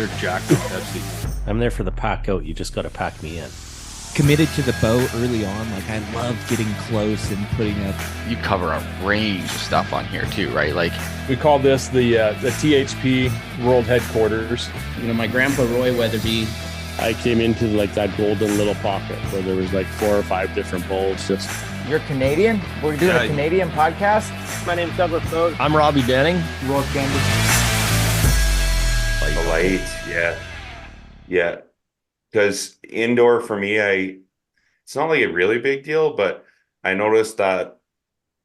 They're jacked on Pepsi. I'm there for the pack out. You just got to pack me in. Committed to the bow early on. Like, I love getting close and putting up. You cover a range of stuff on here too, right? Like, We call this the THP World Headquarters. You know, my grandpa Roy Weatherby, I came into like that golden little pocket where there was like 4 or 5 different bulls. Just You're Canadian? We're doing a Canadian podcast? my name's Douglas Bode. I'm Robbie Denning. Roy Candy. The light, yeah. Because indoor for me, it's not like a really big deal, but I noticed that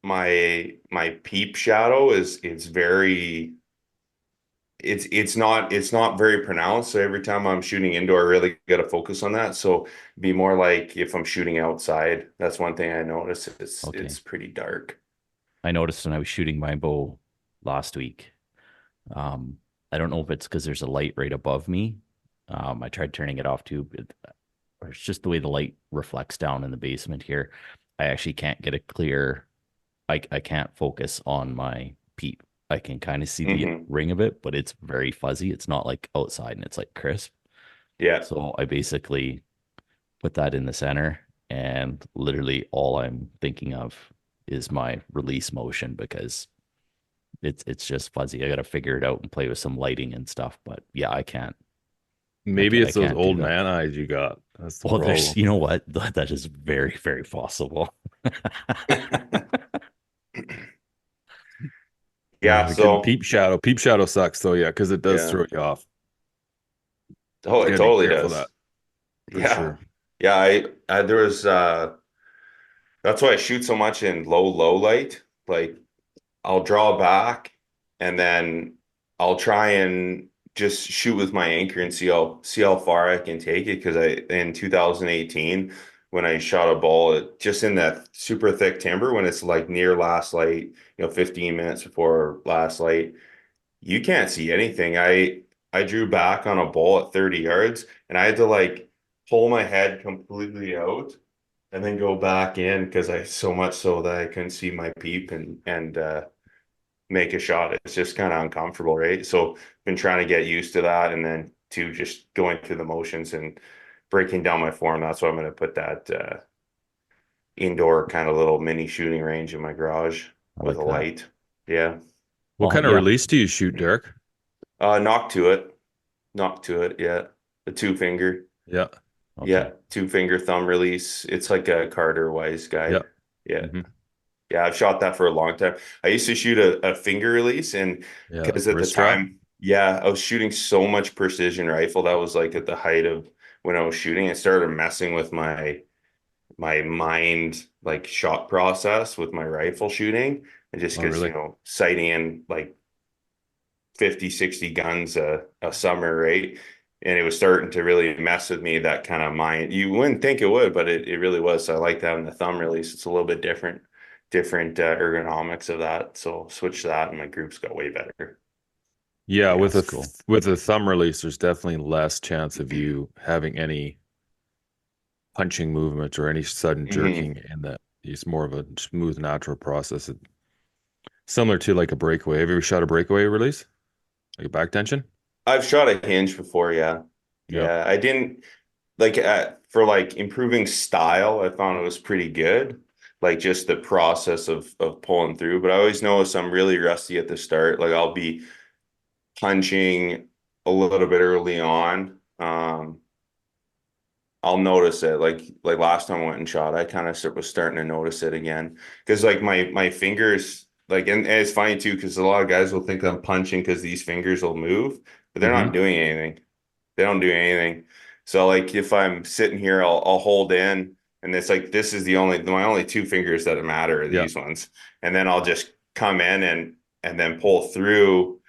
my peep shadow it's not very pronounced. So every time I'm shooting indoor, I really got to focus on that. So be more like if I'm shooting outside. That's one thing I noticed. It's pretty dark. I noticed when I was shooting my bow last week. I don't know if it's because there's a light right above me. I tried turning it off too, or it's just the way the light reflects down in the basement here. I actually can't get a clear. I can't focus on my peep. I can kind of see the ring of it, but it's very fuzzy. It's not like outside and it's like crisp. Yeah. So I basically put that in the center, and literally all I'm thinking of is my release motion because it's just fuzzy. I got to figure it out and play with some lighting and stuff. But yeah, I can't. Maybe it's those can't old man eyes you got. That's the problem. There's, you know what? That is very, very possible. Yeah. So peep shadow sucks though. Yeah. Cause it does throw you off. Oh, it totally does. Yeah. Sure. Yeah. I there was, that's why I shoot so much in low light. Like I'll draw back and then I'll try and just shoot with my anchor and see how far I can take it. Cause in 2018, when I shot a ball just in that super thick timber, when it's like near last light, 15 minutes before last light, you can't see anything. I drew back on a ball at 30 yards and I had to like pull my head completely out and then go back in because so much so that I couldn't see my peep and make a shot. It's just kind of uncomfortable, right? So been trying to get used to that, and then to just going through the motions and breaking down my form. That's why I'm going to put that indoor kind of little mini shooting range in my garage with a light. Yeah. What kind of release do you shoot, Derek? Knock to it. Yeah. The 2-finger. Yeah. Okay. Yeah. 2-finger thumb release. It's like a Carter Wise guy. Yeah. Yeah. Mm-hmm. Yeah, I've shot that for a long time. I used to shoot a finger release, and because at the time, I was shooting so much precision rifle. That was like at the height of when I was shooting. It started messing with my mind, like shot process with my rifle shooting, and just because sighting in like 50, 60 guns a summer, right? And it was starting to really mess with me. That kind of mind, you wouldn't think it would, but it really was. So I like that in the thumb release. It's a little bit different ergonomics of that. So switch that and my groups got way better. Yeah, with a thumb release, there's definitely less chance of you having any punching movements or any sudden jerking in that. It's more of a smooth, natural process. Similar to like a breakaway. Have you ever shot a breakaway release? Like a back tension? I've shot a hinge before, yeah. I didn't like for like improving style, I found it was pretty good. Like just the process of pulling through. But I always notice I'm really rusty at the start. Like I'll be punching a little bit early on. I'll notice it. Like last time I went and shot, I kind of was starting to notice it again. Because like my fingers, like, and it's funny too, because a lot of guys will think I'm punching because these fingers will move, but they're not doing anything. They don't do anything. So like if I'm sitting here, I'll hold in. And it's like, this is my only 2 fingers that matter are these ones. And then I'll just come in and then pull through.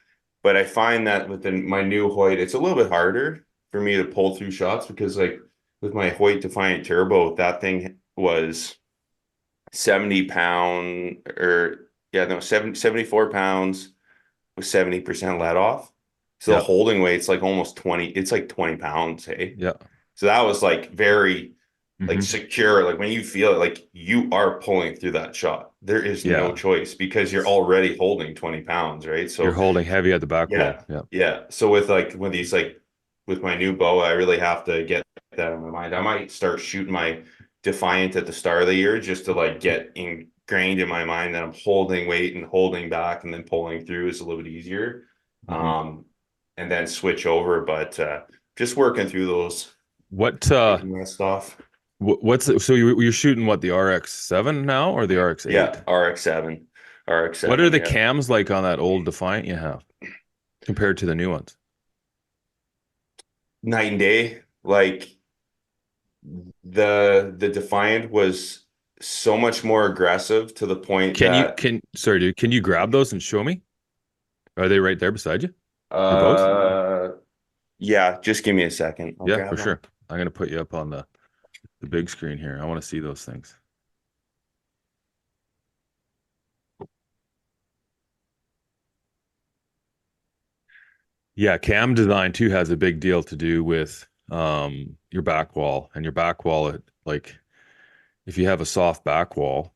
But I find that with my new Hoyt, it's a little bit harder for me to pull through shots because like with my Hoyt Defiant Turbo, that thing was 74 pounds with 70% let off. So the holding weight's like almost 20, it's like 20 pounds. Hey. Yeah. So that was like very like secure, like when you feel it, like you are pulling through that shot. There is no choice because you're already holding 20 pounds, right? So you're holding heavy at the back wall. Yeah. So with these like with my new bow, I really have to get that in my mind. I might start shooting my Defiant at the start of the year just to like get ingrained in my mind that I'm holding weight and holding back and then pulling through is a little bit easier. And then switch over, but just working through those stuff. So you're shooting what, the RX-7 now or the RX-8? Yeah, RX-7. RX-7. What are the cams like on that old Defiant you have compared to the new ones? Night and day. Like the Defiant was so much more aggressive to the point sorry, dude, can you grab those and show me? Are they right there beside you? Yeah, just give me a second. I'll Yeah, for them. sure. I'm gonna put you up on the big screen here. I want to see those things. Yeah, cam design too has a big deal to do with your back wall, and your back wall, like if you have a soft back wall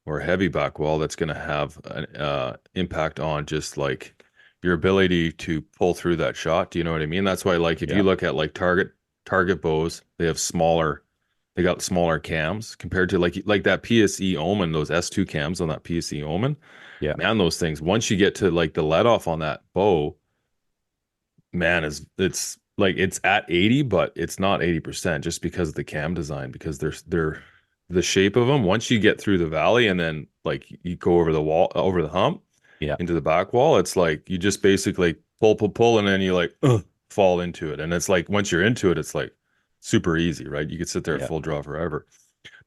or a heavy back wall, that's going to have an impact on just like your ability to pull through that shot. Do you know what I mean? That's why, like, if you look at like target bows, they got smaller cams compared to like that PSE Omen, those S2 cams on that PSE Omen. Yeah, man, those things, once you get to like the let off on that bow, man, it's like it's at 80, but it's not 80% just because of the cam design, because they're the shape of them. Once you get through the valley and then like you go over the wall, over the hump, into the back wall, it's like you just basically pull, and then you like fall into it. And it's like once you're into it, it's like super easy, right? You could sit there at full draw forever.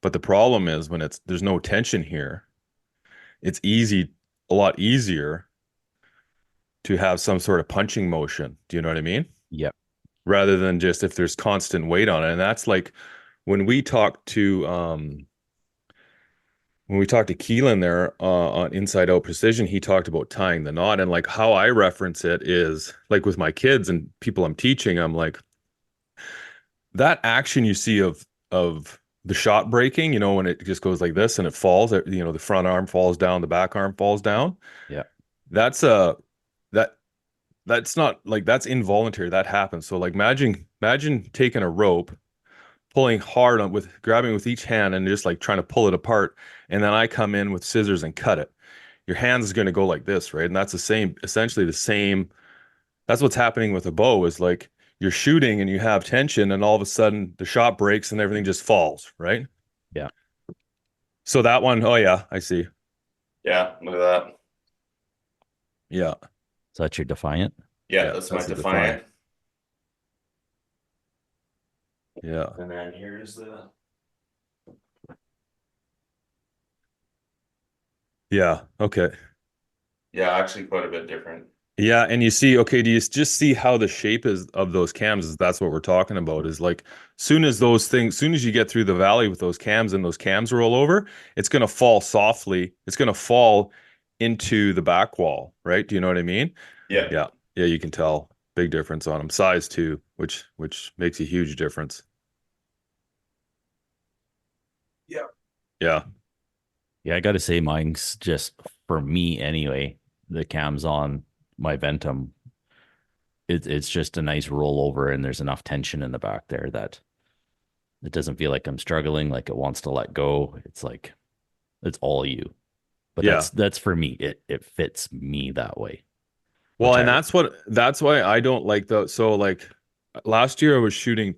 But the problem is when there's no tension here, it's a lot easier to have some sort of punching motion. Do you know what I mean? Yep. Rather than just if there's constant weight on it. And that's like when we talked to Keelan there on Inside Out Precision, he talked about tying the knot. And like how I reference it is like with my kids and people I'm teaching, I'm like, that action you see of the shot breaking, when it just goes like this and it falls, the front arm falls down, the back arm falls down. Yeah. That's not like, that's involuntary. That happens. So like imagine taking a rope, pulling hard grabbing with each hand and just like trying to pull it apart. And then I come in with scissors and cut it. Your hands is going to go like this, right? And that's essentially the same. That's what's happening with a bow, is like you're shooting and you have tension and all of a sudden the shot breaks and everything just falls, right? Yeah. So that one, oh yeah, I see. Yeah, look at that. Yeah. So that's your Defiant? Yeah, that's my Defiant. Yeah. And then here's the... Yeah, okay. Yeah, actually quite a bit different. Yeah, and you see, okay, do you just see how the shape is of those cams is? That's what we're talking about, is like soon as you get through the valley with those cams and those cams roll over, it's going to fall softly. It's going to fall into the back wall, right? Do you know what I mean? Yeah. Yeah, you can tell big difference on them. Size too, which makes a huge difference. Yeah. Yeah. Yeah, I got to say mine's just, for me anyway, the cams on my Ventum, it's just a nice rollover and there's enough tension in the back there that it doesn't feel like I'm struggling, like it wants to let go. It's like, it's all you. But that's for me. It fits me that way. Well, and that's why I don't like so like last year I was shooting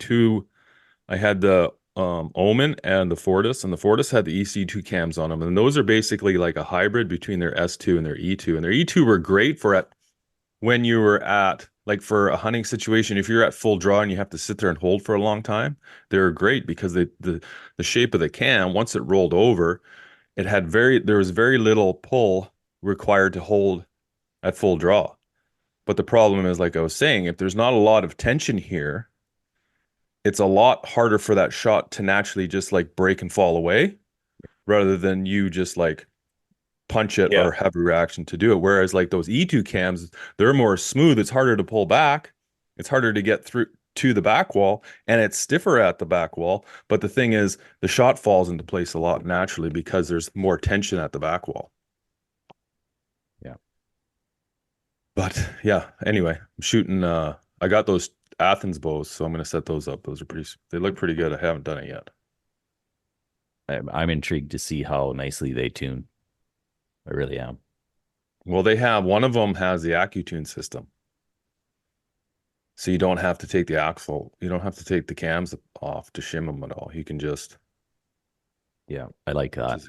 I had the Omen and the Fortis, and the Fortis had the EC2 cams on them, and those are basically like a hybrid between their S2 and their E2, and their E2 were great when you were at like for a hunting situation. If you're at full draw and you have to sit there and hold for a long time, they're great because the shape of the cam, once it rolled over, there was very little pull required to hold at full draw. But the problem is, like I was saying, if there's not a lot of tension here, it's a lot harder for that shot to naturally just like break and fall away rather than you just like punch it or have a reaction to do it. Whereas like those E2 cams, they're more smooth. It's harder to pull back. It's harder to get through to the back wall, and it's stiffer at the back wall. But the thing is, the shot falls into place a lot naturally because there's more tension at the back wall. But yeah, anyway, I'm shooting I got those Athens bows, so I'm going to set those up. They look pretty good. I haven't done it yet. I'm intrigued to see how nicely they tune. I really am. Well, one of them has the AccuTune system. So you don't have to take the axle. You don't have to take the cams off to shim them at all. You can just. Yeah, I like that.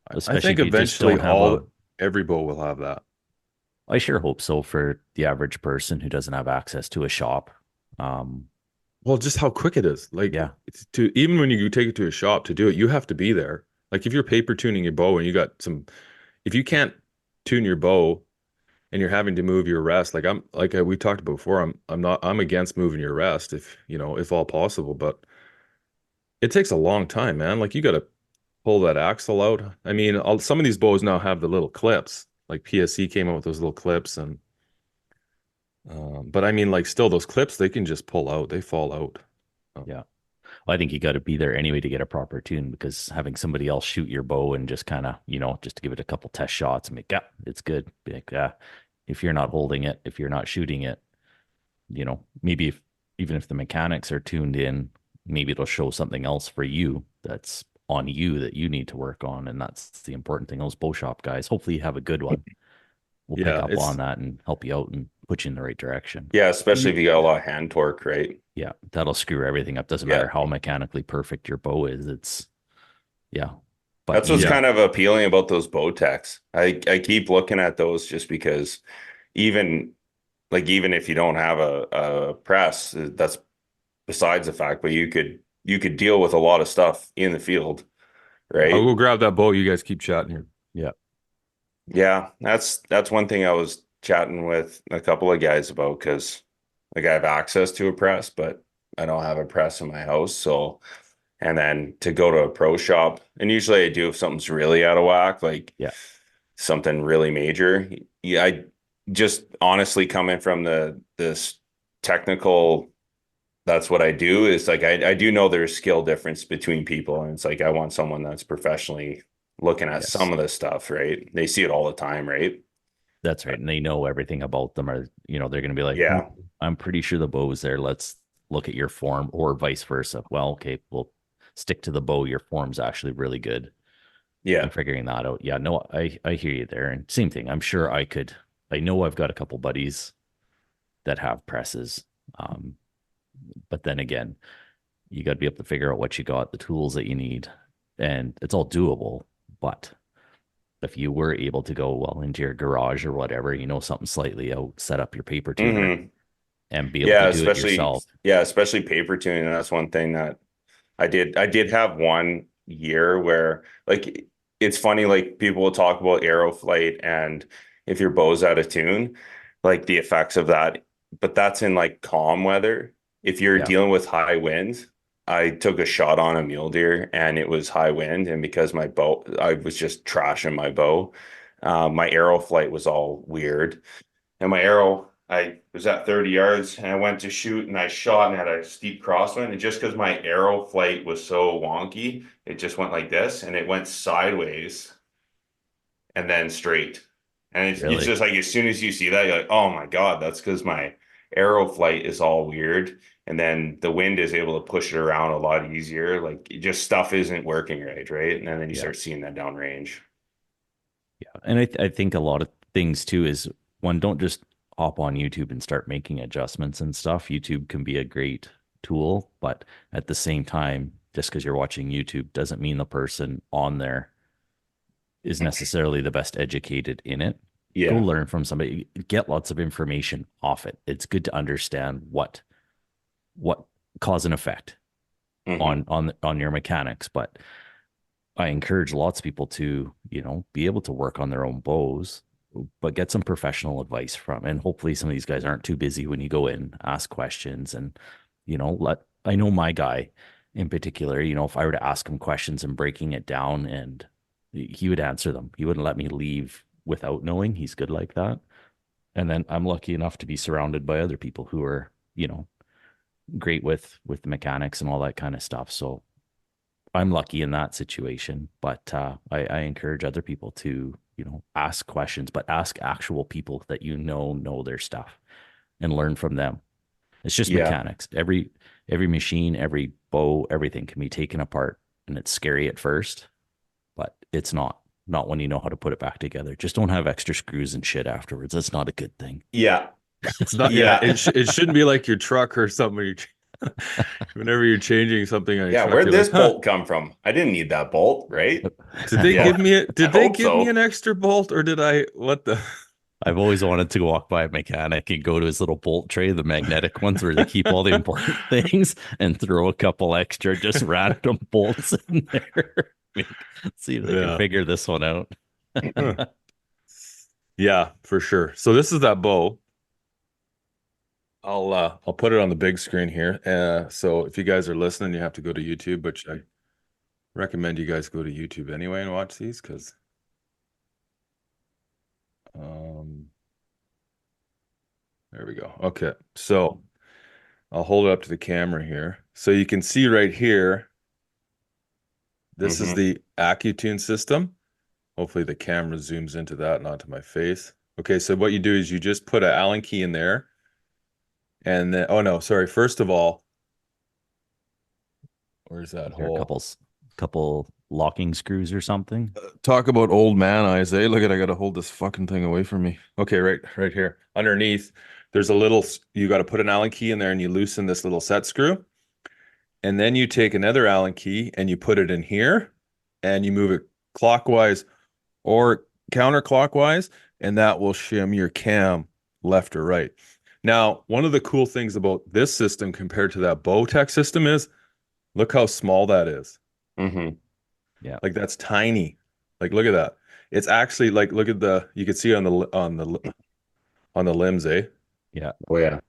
I Especially think if you just eventually don't have every bow will have that. I sure hope so for the average person who doesn't have access to a shop. Well, just how quick it is. Like, Yeah. Even when you take it to a shop to do it, you have to be there. Like if you're paper tuning your bow and if you can't tune your bow and you're having to move your rest, we talked about before, I'm against moving your rest if all possible, but it takes a long time, man. Like you got to pull that axle out. I mean, some of these bows now have the little clips. Like PSC came out with those little clips, and but I mean, like still those clips, they can just pull out. They fall out. Yeah. Well, I think you got to be there anyway to get a proper tune, because having somebody else shoot your bow and just kind of, just to give it a couple test shots and make, yeah, it's good. Be like, yeah, if you're not holding it, if you're not shooting it, maybe even if the mechanics are tuned in, maybe it'll show something else for you that's on you that you need to work on. And that's the important thing. Those bow shop guys, hopefully you have a good one. We'll pick up on that and help you out and put you in the right direction. Yeah, especially if you got a lot of hand torque, right? Yeah, that'll screw everything up. Doesn't matter how mechanically perfect your bow is. But that's what's kind of appealing about those bow techs. I keep looking at those just because even if you don't have a press, that's besides the fact, but you could deal with a lot of stuff in the field, right? I'll go grab that bow. You guys keep chatting here. Yeah, that's one thing I was chatting with a couple of guys about, because I have access to a press, but I don't have a press in my house. So, and then to go to a pro shop, and usually I do if something's really out of whack, like something really major. Yeah, I just honestly coming from this technical, that's what I do, is like I do know there's skill difference between people, and it's like I want someone that's professionally looking at some of this stuff, right? They see it all the time, right? That's right. And they know everything about them, or, they're going to be like, yeah, I'm pretty sure the bow is there. Let's look at your form, or vice versa. Well, okay, we'll stick to the bow. Your form's actually really good. Yeah. And figuring that out. Yeah, no, I hear you there. And same thing. I'm sure I know I've got a couple buddies that have presses. But then again, you got to be able to figure out what you got, the tools that you need, and it's all doable. But if you were able to go into your garage or whatever, something slightly out, set up your paper tuner and be able to do it yourself. Yeah, especially paper tuning. That's one thing that I did. I did have one year where, like, it's funny, like people will talk about arrow flight and if your bow's out of tune, like the effects of that. But that's in like calm weather. If you're dealing with high winds, I took a shot on a mule deer and it was high wind. And because my bow, I was just trashing my bow. My arrow flight was all weird. And my arrow, I was at 30 yards and I went to shoot and I shot and had a steep crosswind. And just because my arrow flight was so wonky, it just went like this and it went sideways and then straight. And it's just like, as soon as you see that, you're like, oh my God, that's because my arrow flight is all weird. And then the wind is able to push it around a lot easier. Like just stuff isn't working right. And then you start seeing that downrange. Yeah. And I think a lot of things too is, one, don't just hop on YouTube and start making adjustments and stuff. YouTube can be a great tool, but at the same time, just because you're watching YouTube doesn't mean the person on there is necessarily the best educated in it. Go learn from somebody, get lots of information off it. It's good to understand what cause and effect on your mechanics. But I encourage lots of people to, be able to work on their own bows, but get some professional advice from, and hopefully some of these guys aren't too busy when you go in, ask questions and, I know my guy in particular, if I were to ask him questions and breaking it down, and he would answer them. He wouldn't let me leave without knowing. He's good like that. And then I'm lucky enough to be surrounded by other people who are, great with the mechanics and all that kind of stuff. So I'm lucky in that situation, but I encourage other people to, ask questions, but ask actual people that know their stuff. and learn from them. It's just Yeah. mechanics. Every machine, every bow, everything can be taken apart, and it's scary at first, but it's not when you know how to put it back together. Just don't have extra screws and shit afterwards. That's not a good thing. Yeah. It's not. Yeah. It shouldn't be like your truck or something. Whenever you're changing something on your Yeah, truck, where'd you're this like, huh, bolt come from? I didn't need that bolt, right? did they Yeah. give me it? Did I they hope give me so. an extra bolt, or did I? What the? I've always wanted to walk by a mechanic and go to his little bolt tray, the magnetic ones where they keep all the important things, and throw a couple extra just random bolts in there. See if they can figure this one out. Huh. Yeah, for sure. So this is that bow. I'll put it on the big screen here. So if you guys are listening, you have to go to YouTube, which I recommend you guys go to YouTube anyway and watch these because there we go. Okay. So I'll hold it up to the camera here. So you can see right here, this is the AccuTune system. Hopefully the camera zooms into that, not to my face. Okay, so what you do is you just put an Allen key in there. And then, oh no, sorry. First of all, where's that Here, hole? couple locking screws or something. Talk about old man eyes, eh? Look at, I gotta hold this fucking thing away from me. Okay, right here. Underneath, there's a little, you got to put an Allen key in there and you loosen this little set screw. And then you take another Allen key and you put it in here and you move it clockwise or counterclockwise, and that will shim your cam left or right. Now, one of the cool things about this system compared to that Bowtech system is, look how small that is. Yeah, like that's tiny. Like look at that. It's actually like, look at the, you can see on the limbs, eh? Yeah. Oh yeah.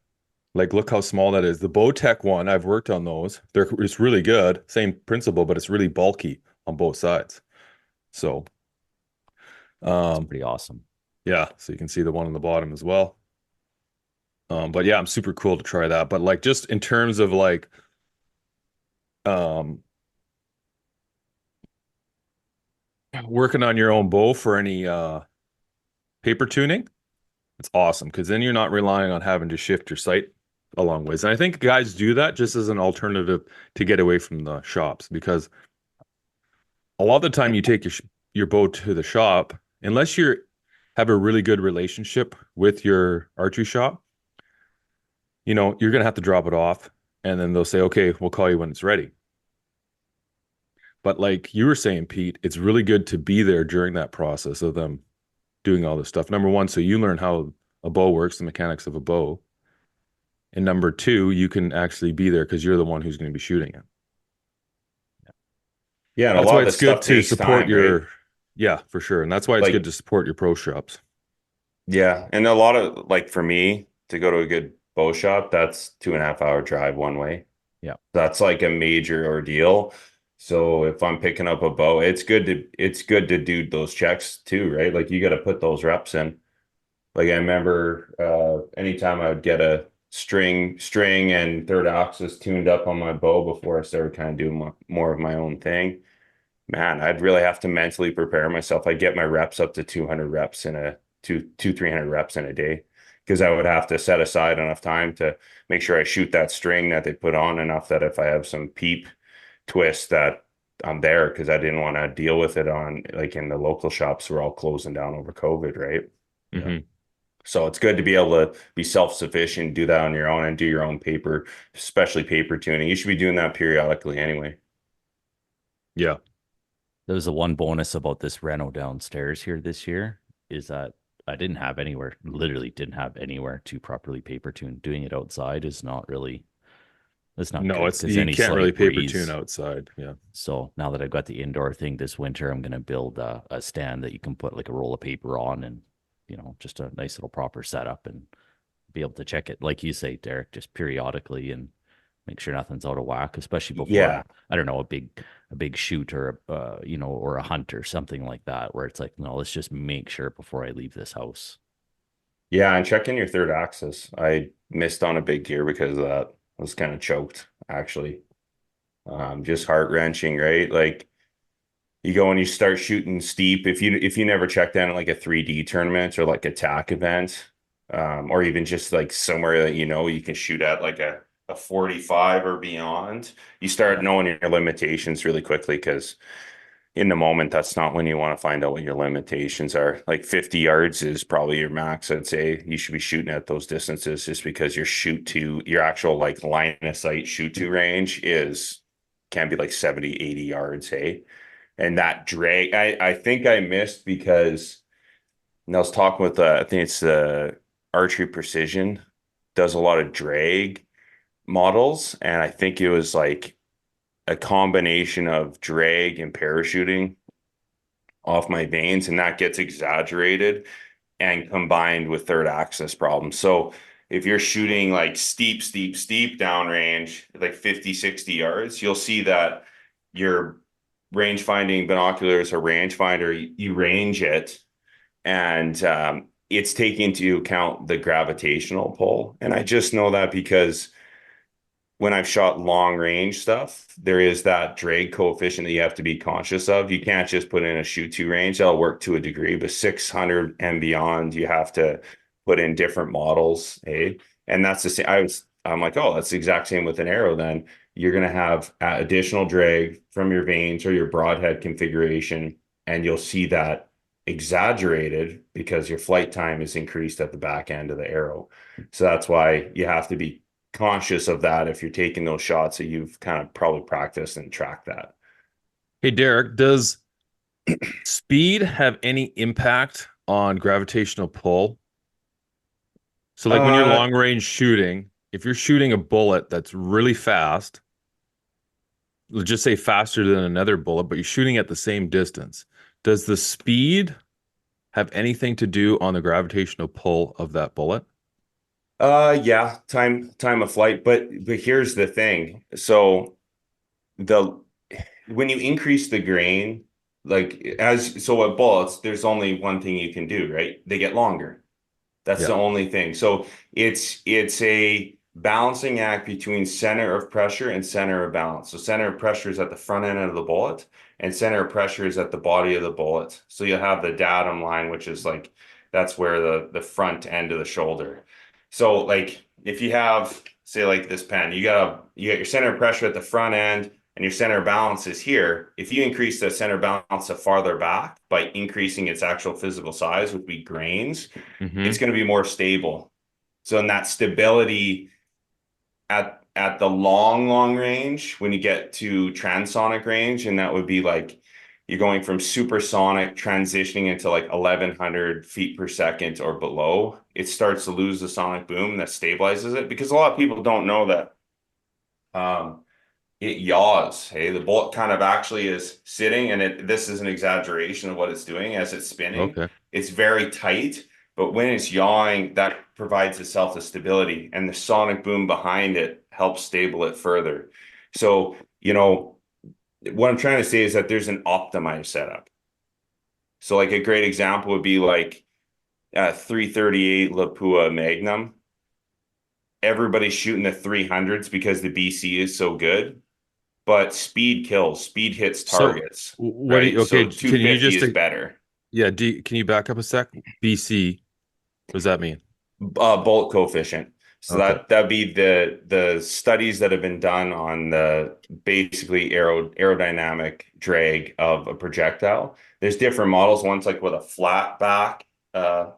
Like look how small that is. The Bowtech one, I've worked on those. It's really good, same principle, but it's really bulky on both sides. So, it's pretty awesome. Yeah, so you can see the one on the bottom as well. But yeah, I'm super cool to try that. But like just in terms of like working on your own bow for any paper tuning, it's awesome because then you're not relying on having to shift your sight a long ways. And I think guys do that just as an alternative to get away from the shops, because a lot of the time you take your bow to the shop, unless you have a really good relationship with your archery shop, you know, you're going to have to drop it off and then they'll say, okay, we'll call you when it's ready. But like you were saying, Pete, it's really good to be there during that process of them doing all this stuff. Number one, so you learn how a bow works, the mechanics of a bow. And number two, you can actually be there because you're the one who's going to be shooting it. Yeah, and that's a lot why of it's this good stuff to takes support time, your, right? Yeah, for sure. And that's why it's Like- good to support your pro shops. Yeah, and a lot of, like, for me to go to a good bow shop, that's 2.5 hour drive one way. Yeah. That's like a major ordeal. So if I'm picking up a bow, it's good to do those checks too, right? Like you got to put those reps in. Like I remember anytime I would get a string and third axis tuned up on my bow before I started kind of doing more of my own thing, man, I'd really have to mentally prepare myself. I'd get my reps up to 200 reps in a 300 reps in a day, because I would have to set aside enough time to make sure I shoot that string that they put on enough that if I have some peep twist that I'm there, because I didn't want to deal with it on, like, in the local shops were all closing down over COVID, right? Mm-hmm. So it's good to be able to be self-sufficient, do that on your own and do your own paper, especially paper tuning. You should be doing that periodically anyway. Yeah. There was the one bonus about this reno downstairs here this year is that I literally didn't have anywhere to properly paper tune. Doing it outside is not really, it's not No, good, it's 'cause you any can't really slight paper breeze- tune outside. Yeah. So now that I've got the indoor thing this winter, I'm going to build a stand that you can put like a roll of paper on, and, you know, just a nice little proper setup, and be able to check it, like you say, Derek, just periodically, and make sure nothing's out of whack, especially before, Yeah. I don't know, a big shoot or you know, or a hunt or something like that, where it's like, no, let's just make sure before I leave this house. Yeah, and check in your third axis. I missed on a big gear because of that. I was kind of choked, actually. Just heart-wrenching, right? Like, you go and you start shooting steep. If you never checked in at like a 3D tournament or like a TAC event, or even just like somewhere that you can shoot at like a 45 or beyond. You start knowing your limitations really quickly, because in the moment, that's not when you want to find out what your limitations are. Like 50 yards is probably your max. I'd say you should be shooting at those distances, just because your actual like line of sight shoot to range can be like 70, 80 yards. Hey, and that drag, I think I missed because, and I was talking with, I think it's the Archery Precision does a lot of drag models. And I think it was like a combination of drag and parachuting off my vanes, and that gets exaggerated and combined with third axis problems. So if you're shooting like steep downrange, like 50, 60 yards, you'll see that your range finding binoculars or rangefinder, you range it, and it's taking into account the gravitational pull. And I just know that because when I've shot long range stuff, there is that drag coefficient that you have to be conscious of. You can't just put in a shoot to range. That'll work to a degree, but 600 and beyond, you have to put in different models. Hey, and that's the same. I'm like, oh, that's the exact same with an arrow. Then you're going to have additional drag from your vanes or your broadhead configuration, and you'll see that exaggerated because your flight time is increased at the back end of the arrow. So that's why you have to be conscious of that if you're taking those shots, that you've kind of probably practiced and tracked that. Hey, Derek, does speed have any impact on gravitational pull? So like when you're long range shooting, if you're shooting a bullet that's really fast, let's just say faster than another bullet, but you're shooting at the same distance, does the speed have anything to do on the gravitational pull of that bullet? Yeah, time of flight, but here's the thing. So when you increase the grain, with bullets, there's only one thing you can do, right? They get longer. That's the only thing. So it's a balancing act between center of pressure and center of balance. So center of pressure is at the front end of the bullet, and center of pressure is at the body of the bullet. So you'll have the datum line, which is like, that's where the front end of the shoulder. So like if you have, say like this pen, you got your center of pressure at the front end, and your center of balance is here. If you increase the center of balance to farther back by increasing its actual physical size, would be grains, it's going to be more stable. So in that stability at the long range, when you get to transonic range, and that would be like you're going from supersonic transitioning into like 1100 feet per second or below, it starts to lose the sonic boom that stabilizes it, because a lot of people don't know that it yaws. Hey, the bullet kind of actually is sitting, and this is an exaggeration of what it's doing as it's spinning. Okay. It's very tight, but when it's yawing, that provides itself the stability, and the sonic boom behind it helps stable it further. So, what I'm trying to say is that there's an optimized setup. So like a great example would be like 338 Lapua Magnum. Everybody's shooting the 300s because the BC is so good, but speed kills. Speed hits targets. So can you 250 just is better. Yeah, can you back up a sec? BC, what does that mean? Bullet coefficient. So that'd be the studies that have been done on the basically aerodynamic drag of a projectile. There's different models. One's like with a flat back of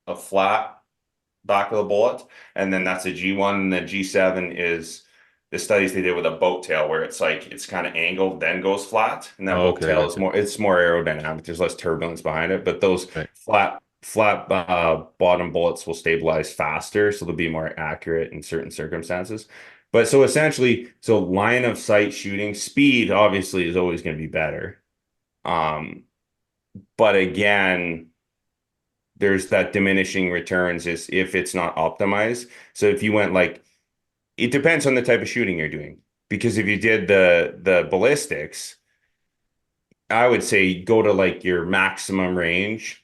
the bullet, and then that's a G1, and then G7 is the studies they did with a boat tail, where it's kind of angled then goes flat, and that boat tail is more aerodynamic. There's less turbulence behind it, but those flat bottom bullets will stabilize faster, so they'll be more accurate in certain circumstances. But so essentially, line of sight shooting speed obviously is always going to be better. But again, there's that diminishing returns is if it's not optimized. So if you went it depends on the type of shooting you're doing, because if you did the ballistics, I would say go to your maximum range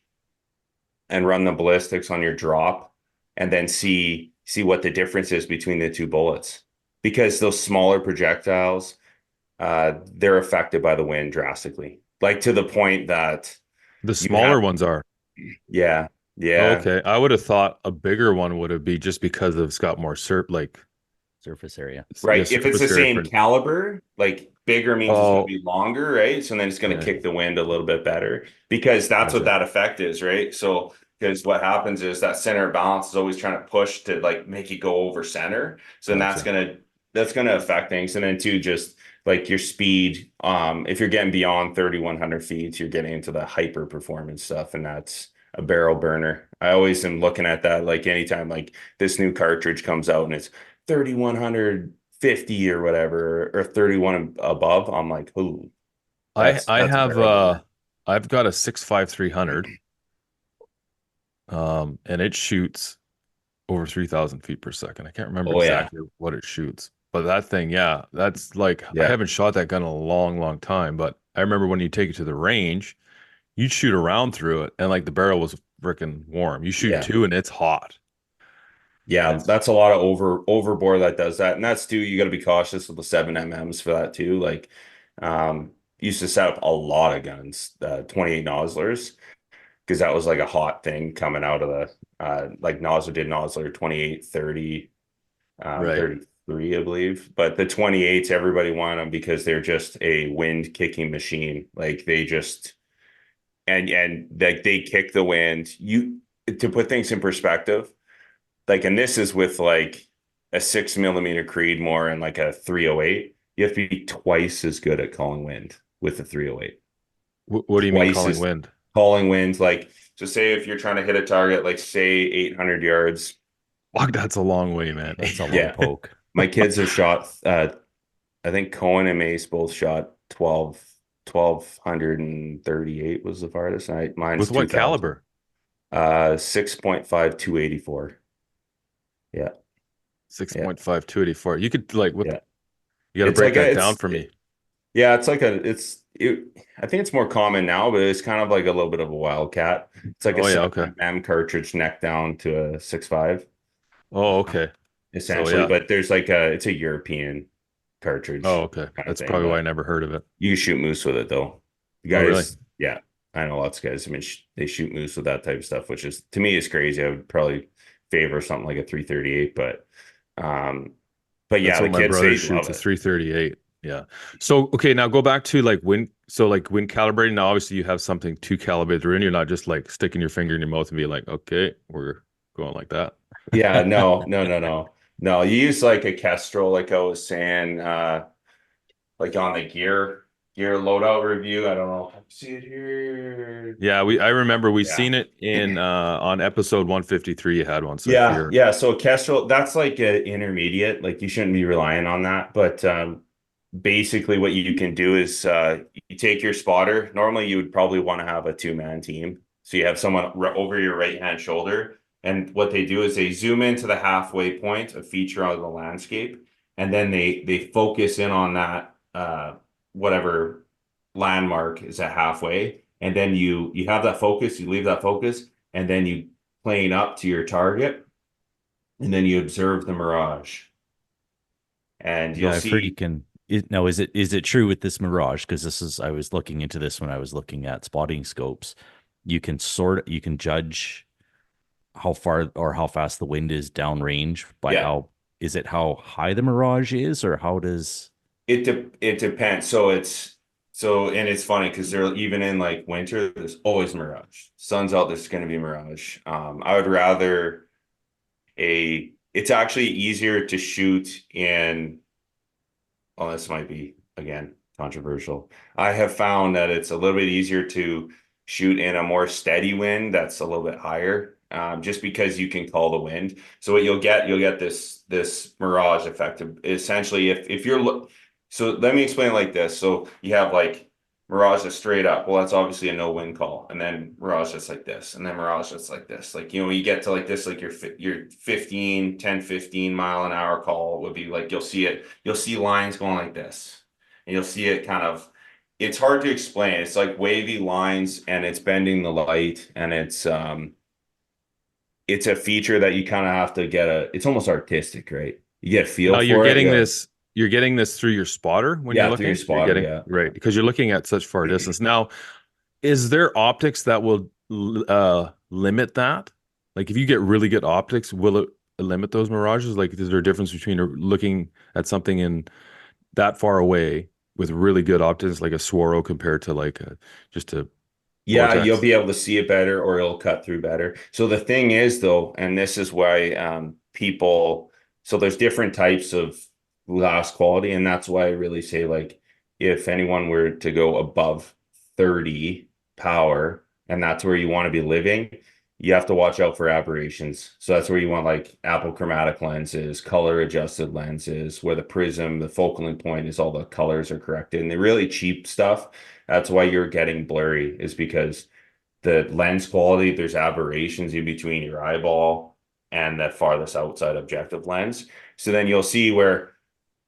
and run the ballistics on your drop, and then see what the difference is between the two bullets, because those smaller projectiles, they're affected by the wind drastically, to the point that the smaller ones are. Yeah. Yeah. Okay, I would have thought a bigger one would have be just because it's got more Surface area. Right. If it's the surface area same for. caliber, like bigger means it's going to Oh, be longer, right? So then it's going to yeah, kick the wind a little bit better because that's what gotcha. that effect is, right? So because what happens is that center of balance is always trying to push to like make you go over center. So then Gotcha. that's gonna affect things. And then too, just like your speed, if you're getting beyond 3,100 feet, you're getting into the hyper performance stuff, and that's a barrel burner. I always am looking at that like anytime like this new cartridge comes out and it's 3,150 or whatever, or 31 above. I'm like, ooh, I that's a have barrel burner. I've got a 6.5300, and it shoots over 3,000 feet per second. I can't remember Oh yeah, exactly what it shoots, but that thing, yeah, that's like I yeah, haven't shot that gun in a long, long time. But I remember when you take it to the range, you'd shoot around through it, and like the barrel was freaking warm. You shoot yeah. two, and it's hot, and Yeah, it's that's a lot of overbore that does that. And that's too, you got to be cautious with the 7 MMs for that too. Like, used to set up a lot of guns, 28 nozzlers, because that was like a hot thing coming out of the, like Nosler did Nosler 28, 30, right. 33, I believe. But the 28s, everybody wanted them because they're just a wind kicking machine. Like they just, and like they kick the wind. To put things in perspective, like, and this is with like a 6 millimeter Creedmoor and like a 308. You have to be twice as good at calling wind with the 308. What do you mean Twice calling as wind? calling wind. Like, so say if you're trying to hit a target, like say 800 yards. Fuck, that's a long way, man. That's a long Yeah. poke. My kids have shot, I think Cohen and Mace both shot 1,238 was the farthest. Mine's With what 2,000. caliber? 6.5, 284. Yeah. Yeah. 6.5, 284. You could like what Yeah. you got to It's break like that down for me. Yeah, it's like I think it's more common now, but it's kind of like a little bit of a wildcat. It's like a Oh yeah, 7 okay. M cartridge neck down to a 6.5, Oh, okay. So essentially. yeah. But there's it's a European Oh, cartridge okay. kind of That's thing. probably why I But never heard of it. you can shoot moose with it though. The Oh, really? guys, yeah, I know lots of guys. I mean, they shoot moose with that type of stuff, which is to me is crazy. I would probably favor something like a 338, um, but That's yeah, the what my kids brother they shoots, love a it. 338. Yeah. So okay, now go back to like wind. So like wind calibrating. Now obviously you have something to calibrate through, and you're not just like sticking your finger in your mouth and be like, okay, we're going like that. Yeah, no, no, no, no. No, you use like a Kestrel, like I was saying, like on the gear loadout review. I don't know if I can see it here. Yeah, I remember we Yeah. seen it in on episode 153. You had one, so I Yeah, figured. yeah. So Kestrel, that's like an intermediate. Like you shouldn't be relying on that. But basically what you can do is you take your spotter. Normally you would probably want to have a two-man team. So you have someone over your right-hand shoulder. And what they do is they zoom into the halfway point, a feature of the landscape, and then they focus in on that whatever landmark is at halfway. And then you have that focus, you leave that focus, and then you plane up to your target, and then you observe the mirage. And Yeah, you'll I've heard you see, can. Now, is it true with this mirage? Because I was looking into this when I was looking at spotting scopes. You can judge how far or how fast the wind is downrange by yeah, how high the mirage is, or how does it depends. And it's funny because they're even in like winter, there's always mirage. Sun's out, there's going to be mirage. I would rather it's actually easier to shoot in, well, this might be again controversial. I have found that it's a little bit easier to shoot in a more steady wind that's a little bit higher, just because you can call the wind. So what you'll get this mirage effect. Essentially, if you're so let me explain it like this. So you have like mirage that's straight up. Well, that's obviously a no wind call, and then mirage that's like this, and then mirage that's like this. Like, you get to like this, like your 15 mile an hour call would be like, you'll see lines going like this, and you'll see it kind of. It's hard to explain. It's like wavy lines, and it's bending the light, and it's a feature that you kind of have to it's almost artistic, right? You get a feel Now for it. you're getting this through your spotter when you're Yeah, through looking. your spotter, yeah. Right, because you're looking at such far distance. Now, is there optics that will limit that? Like if you get really good optics, will it limit those mirages? Like is there a difference between looking at something in that far away with really good optics, like a Swaro compared to like just a Yeah, vortex? you'll be able to see it better or it'll cut through better. So the thing is though, and this is why people, so there's different types of glass quality, and that's why I really say like if anyone were to go above 30 power and that's where you want to be living, you have to watch out for aberrations. So that's where you want like apochromatic lenses, color adjusted lenses, where the prism, the focal point is all the colors are corrected. And the really cheap stuff, that's why you're getting blurry, is because the lens quality, there's aberrations in between your eyeball and that farthest outside objective lens. So then you'll see where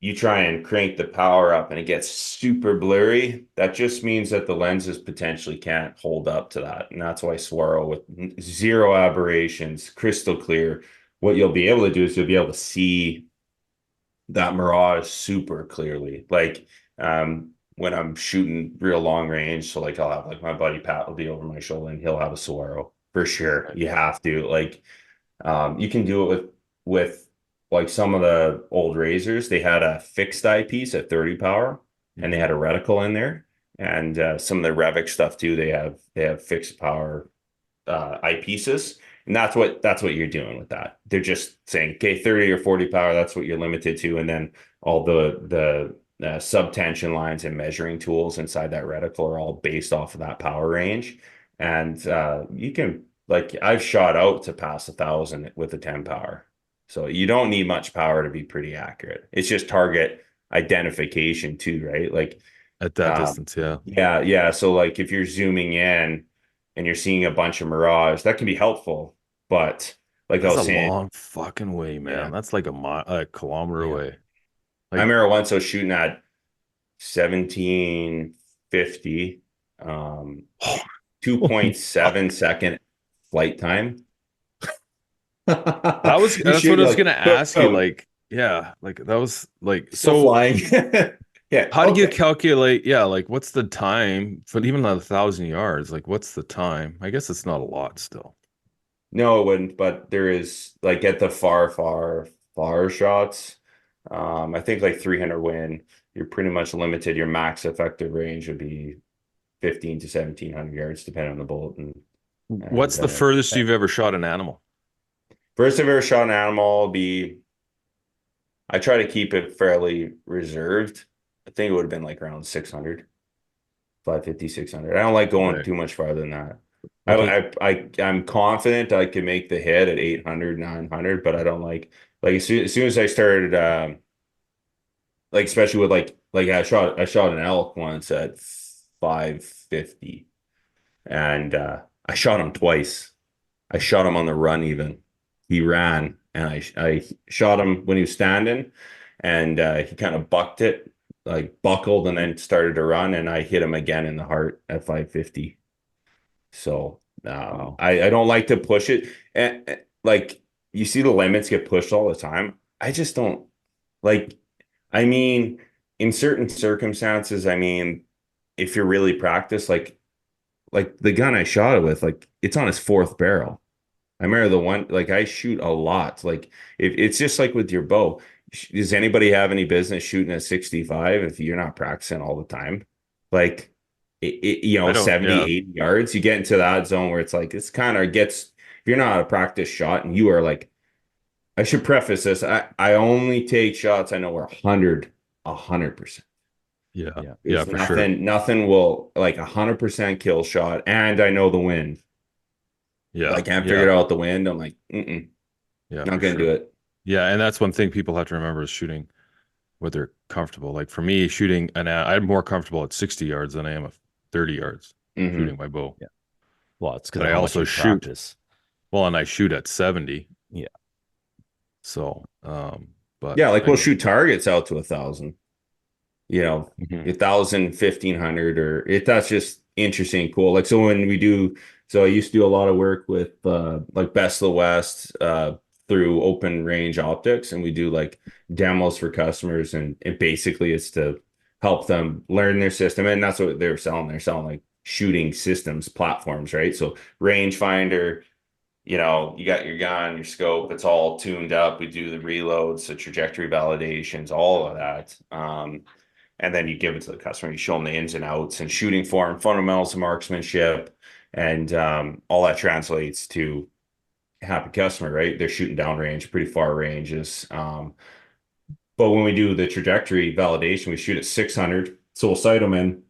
you try and crank the power up and it gets super blurry. That just means that the lenses potentially can't hold up to that. And that's why Swaro with zero aberrations, crystal clear, what you'll be able to do is you'll be able to see that mirage super clearly. Like when I'm shooting real long range, so like I'll have like my buddy Pat will be over my shoulder and he'll have a Swaro for sure. You have to like you can do it with like some of the old razors. They had a fixed eyepiece at 30 power and they had a reticle in there, and some of the Revix stuff too, they have fixed power eyepieces, and that's what you're doing with that. They're just saying, okay, 30 or 40 power, that's what you're limited to, and then all the subtension lines and measuring tools inside that reticle are all based off of that power range. And you can, like, I've shot out to pass 1,000 with a 10 power. So you don't need much power to be pretty accurate. It's just target identification too, right? Like At that distance, yeah. Yeah. So like if you're zooming in and you're seeing a bunch of mirage, that can be helpful. But like I was That's a saying, long fucking way, man. Yeah. That's like a kilometer away. I remember once I was shooting at 1750, 2.7 second flight time. That's what I was gonna ask you. Like, yeah, like that was like still flying. Yeah. How do you calculate? Yeah, like what's the time for even 1,000 yards? Like, what's the time? I guess it's not a lot still. No, it wouldn't, but there is like at the far shots. I think like 300 wind, you're pretty much limited. Your max effective range would be 15 to 1,700 yards, depending on the bullet. And what's the furthest you've ever shot an animal? First I've ever shot an animal I try to keep it fairly reserved. I think it would have been like around 600, 550, 600. I don't like going too much farther than that. Okay. I'm confident I can make the hit at 800, 900, but I don't like as soon as I started, like especially with like I shot an elk once at 550, and I shot him twice. I shot him on the run even. He ran, and I shot him when he was standing, and he kind of buckled and then started to run, and I hit him again in the heart at 550. So I don't like to push it. And like you see the limits get pushed all the time. I just don't like, I mean, in certain circumstances, I mean, if you're really practiced, like the gun I shot it with, like it's on his fourth barrel. I remember the one, like I shoot a lot. Like it's just like with your bow. Does anybody have any business shooting a 65 if you're not practicing all the time? Like, 70, 80 yards, you get into that zone where it's like, it's kind of gets, if you're not a practice shot and you are like, I should preface this. I only take shots I know are 100%. Yeah. For sure. Nothing will like 100% kill shot. And I know the wind. Yeah. I can't figure out the wind. I'm like, not going to do it. Yeah. And that's one thing people have to remember is shooting where they're comfortable. Like for me, shooting I'm more comfortable at 60 yards than I am at 30 yards shooting my bow. Yeah. Well, it's because I also shoot. Practice. Well, and I shoot at 70. Yeah. So, but yeah, like we'll shoot targets out to 1,000. 1,000, 1,500, or that's just interesting, cool. Like so when we do, so I used to do a lot of work with like Best of the West through open range optics, and we do like demos for customers, and basically it's to help them learn their system, and that's what they're selling. They're selling like shooting systems, platforms, right? So rangefinder, you know, you got your gun, your scope, it's all tuned up. We do the reloads, the trajectory validations, all of that. And then you give it to the customer, you show them the ins and outs and shooting form, fundamentals of marksmanship, and all that translates to a happy customer, right? They're shooting downrange, pretty far ranges. But when we do the trajectory validation, we shoot at 600. So we'll sight them in.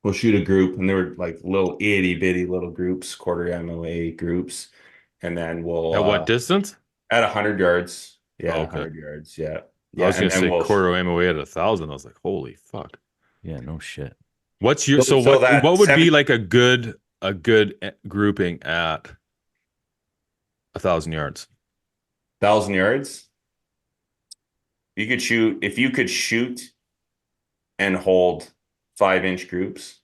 We'll shoot a group, and they're like little itty bitty little groups, quarter MOA groups. And then we'll At what distance? at 100 yards. Yeah, Okay. 100 yards. Yeah. I was and gonna say we'll quarter MOA at 1,000. I was like, holy fuck. Yeah, no shit. What's your So what would be seven- like a good grouping at 1,000 yards? 1,000 yards. You could shoot if you could shoot and hold 5-inch groups.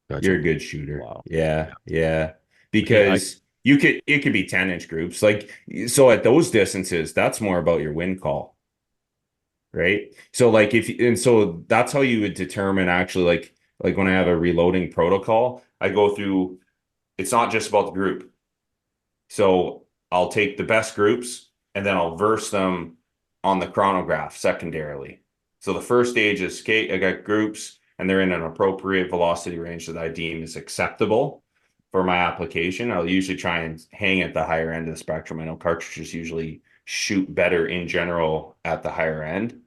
Gotcha. You're a good shooter. Wow. Yeah. Because it could be 10-inch groups. Like, so at those distances, that's more about your wind call. Right. So like so that's how you would determine actually like when I have a reloading protocol, I go through, it's not just about the group. So I'll take the best groups and then I'll verse them on the chronograph secondarily. So the first stage is, okay, I got groups and they're in an appropriate velocity range that I deem is acceptable for my application. I'll usually try and hang at the higher end of the spectrum. I know cartridges usually shoot better in general at the higher end.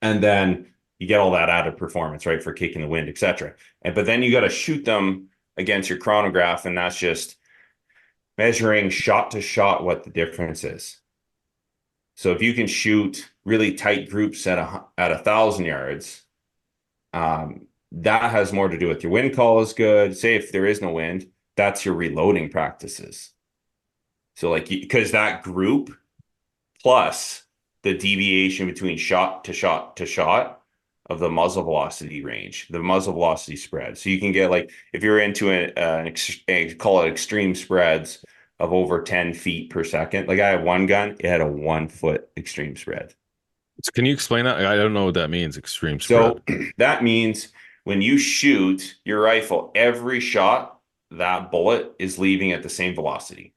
And then you get all that added performance, right, for kicking the wind, etc. But then you got to shoot them against your chronograph, and that's just measuring shot to shot what the difference is. So if you can shoot really tight groups at 1,000 yards, that has more to do with your wind call is good. Say if there is no wind, that's your reloading practices. So like, because that group plus the deviation between shot to shot to shot of the muzzle velocity range, the muzzle velocity spread. So you can get like, if you're into call it extreme spreads of over 10 feet per second. Like I had one gun, it had a 1 foot extreme spread. Can you explain that? I don't know what that means, extreme spread. So that means when you shoot your rifle, every shot, that bullet is leaving at the same velocity.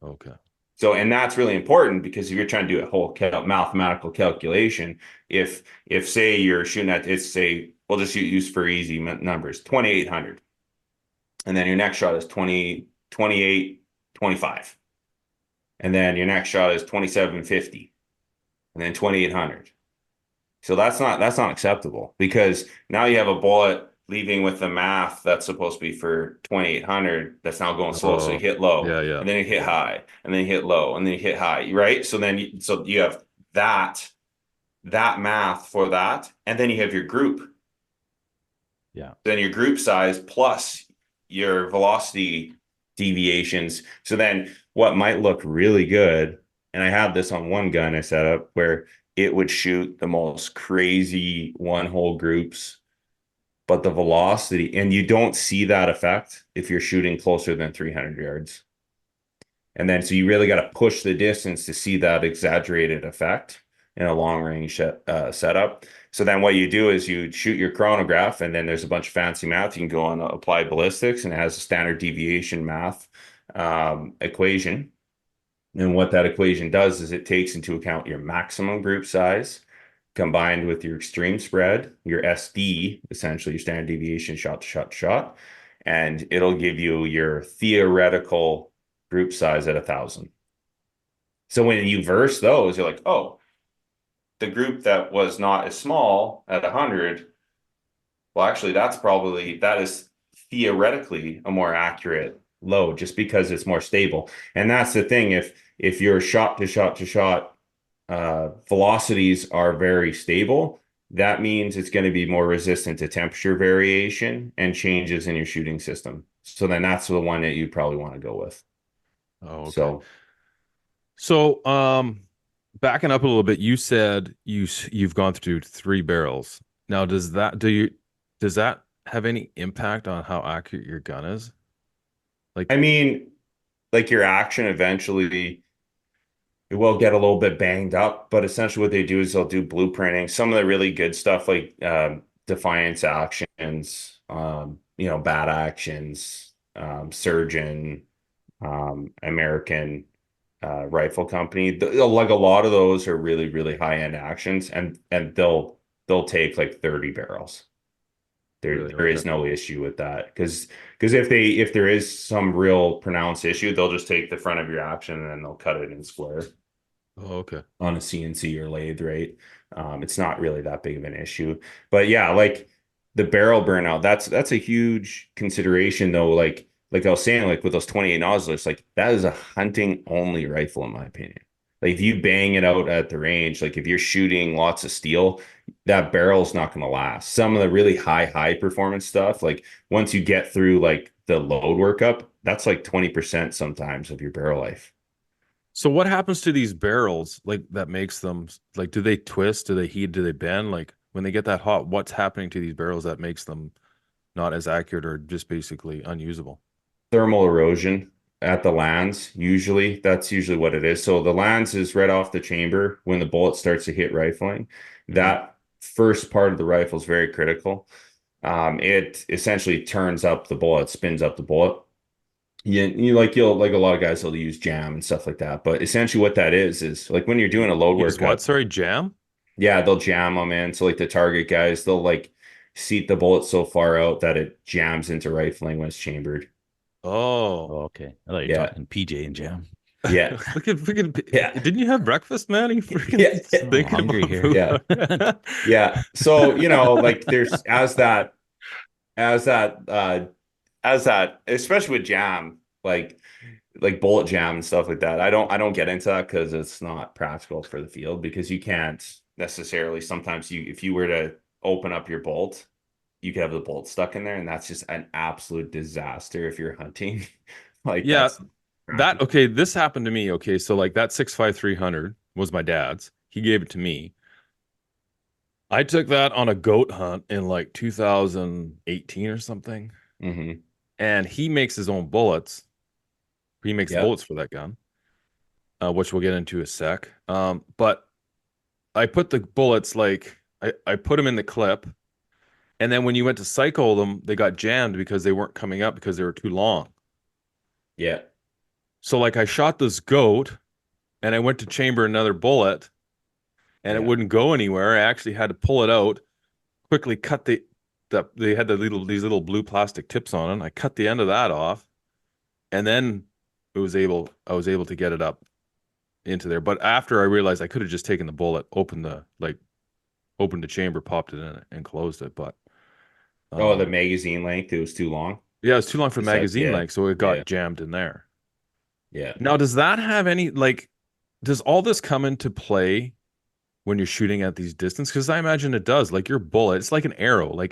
Okay. So, and that's really important because if you're trying to do a whole mathematical calculation, if say you're shooting at, it's say, we'll just use for easy numbers, 2,800. And then your next shot is 28, 25. And then your next shot is 2,750. And then 2,800. So that's not acceptable because now you have a bullet leaving with the math that's supposed to be for 2,800 that's now going slow. So you hit low, yeah. and then you hit high, and then you hit low, and then you hit high, right? So then you have that math for that, and then you have your group. Yeah. Then your group size plus your velocity deviations. So then what might look really good, and I have this on one gun I set up where it would shoot the most crazy one-hole groups, but the velocity, and you don't see that effect if you're shooting closer than 300 yards. And then, so you really got to push the distance to see that exaggerated effect in a long range setup. So then what you do is you shoot your chronograph, and then there's a bunch of fancy math. You can go and apply ballistics, and it has a standard deviation math equation. And what that equation does is it takes into account your maximum group size combined with your extreme spread, your SD, essentially your standard deviation shot to shot to shot, and it'll give you your theoretical group size at 1,000. So when you verse those, you're like, oh, the group that was not as small at 100, well, actually, that is theoretically a more accurate load just because it's more stable. And that's the thing, if your shot to shot to shot velocities are very stable, that means it's going to be more resistant to temperature variation and changes in your shooting system. So then that's the one that you probably want to go with. Oh, okay. So backing up a little bit, you said you've gone through 3 barrels. Now, does that have any impact on how accurate your gun is? Like, I mean, like your action eventually, it will get a little bit banged up, but essentially what they do is they'll do blueprinting. Some of the really good stuff like defiance actions, Bad Actions, Surgeon, American Rifle Company. Like a lot of those are really, really high-end actions, and they'll take like 30 barrels. There is no issue with that, because if there is some real pronounced issue, they'll just take the front of your action and then they'll cut it in square. Oh, okay. On a CNC or lathe, right? It's not really that big of an issue. But yeah, like the barrel burnout, that's a huge consideration though. Like I was saying, like with those 28 nozzlers, like that is a hunting only rifle in my opinion. Like if you bang it out at the range, like if you're shooting lots of steel, that barrel's not going to last. Some of the really high performance stuff, like once you get through like the load workup, that's like 20% sometimes of your barrel life. So what happens to these barrels, like that makes them, like, do they twist? Do they heat? Do they bend? Like when they get that hot, what's happening to these barrels that makes them not as accurate or just basically unusable? Thermal erosion at the lands. That's usually what it is. So the lands is right off the chamber when the bullet starts to hit rifling. That first part of the rifle is very critical. It essentially turns up the bullet, spins up the bullet. You'll like a lot of guys will use jam and stuff like that. But essentially what that is like when you're doing a load work. What? Sorry, jam? Yeah, they'll jam them in. So like the target guys, they'll like seat the bullet so far out that it jams into rifling when it's chambered. Oh, okay. I thought you were talking PJ and jam. Yeah. Yeah. Didn't you have breakfast, man? You freaking thinking about here. food. Yeah. Yeah. So, like there's as that, especially with jam, like bullet jam and stuff like that. I don't get into that because it's not practical for the field, because you can't necessarily, sometimes if you were to open up your bolt, you could have the bolt stuck in there, and that's just an absolute disaster if you're hunting. Like, yeah, okay, this happened to me. Okay, so like that 6.5 300 was my dad's. He gave it to me. I took that on a goat hunt in like 2018 or something. And he makes his own bullets. He makes bullets for that gun, which we'll get into in a sec. But I put the bullets, like I put them in the clip, and then when you went to cycle them, they got jammed because they weren't coming up because they were too long. Yeah. So like I shot this goat, and I went to chamber another bullet, and it wouldn't go anywhere. I actually had to pull it out, quickly cut they had these little blue plastic tips on it. I cut the end of that off, and then I was able to get it up into there. But after I realized I could have just taken the bullet, opened the chamber, popped it in, and closed it. But the magazine length, it was too long. Yeah, it was too long for magazine length, so it got jammed in there. Yeah. Now, does that have any, like, does all this come into play when you're shooting at these distances? Because I imagine it does. Like your bullet, it's like an arrow. Like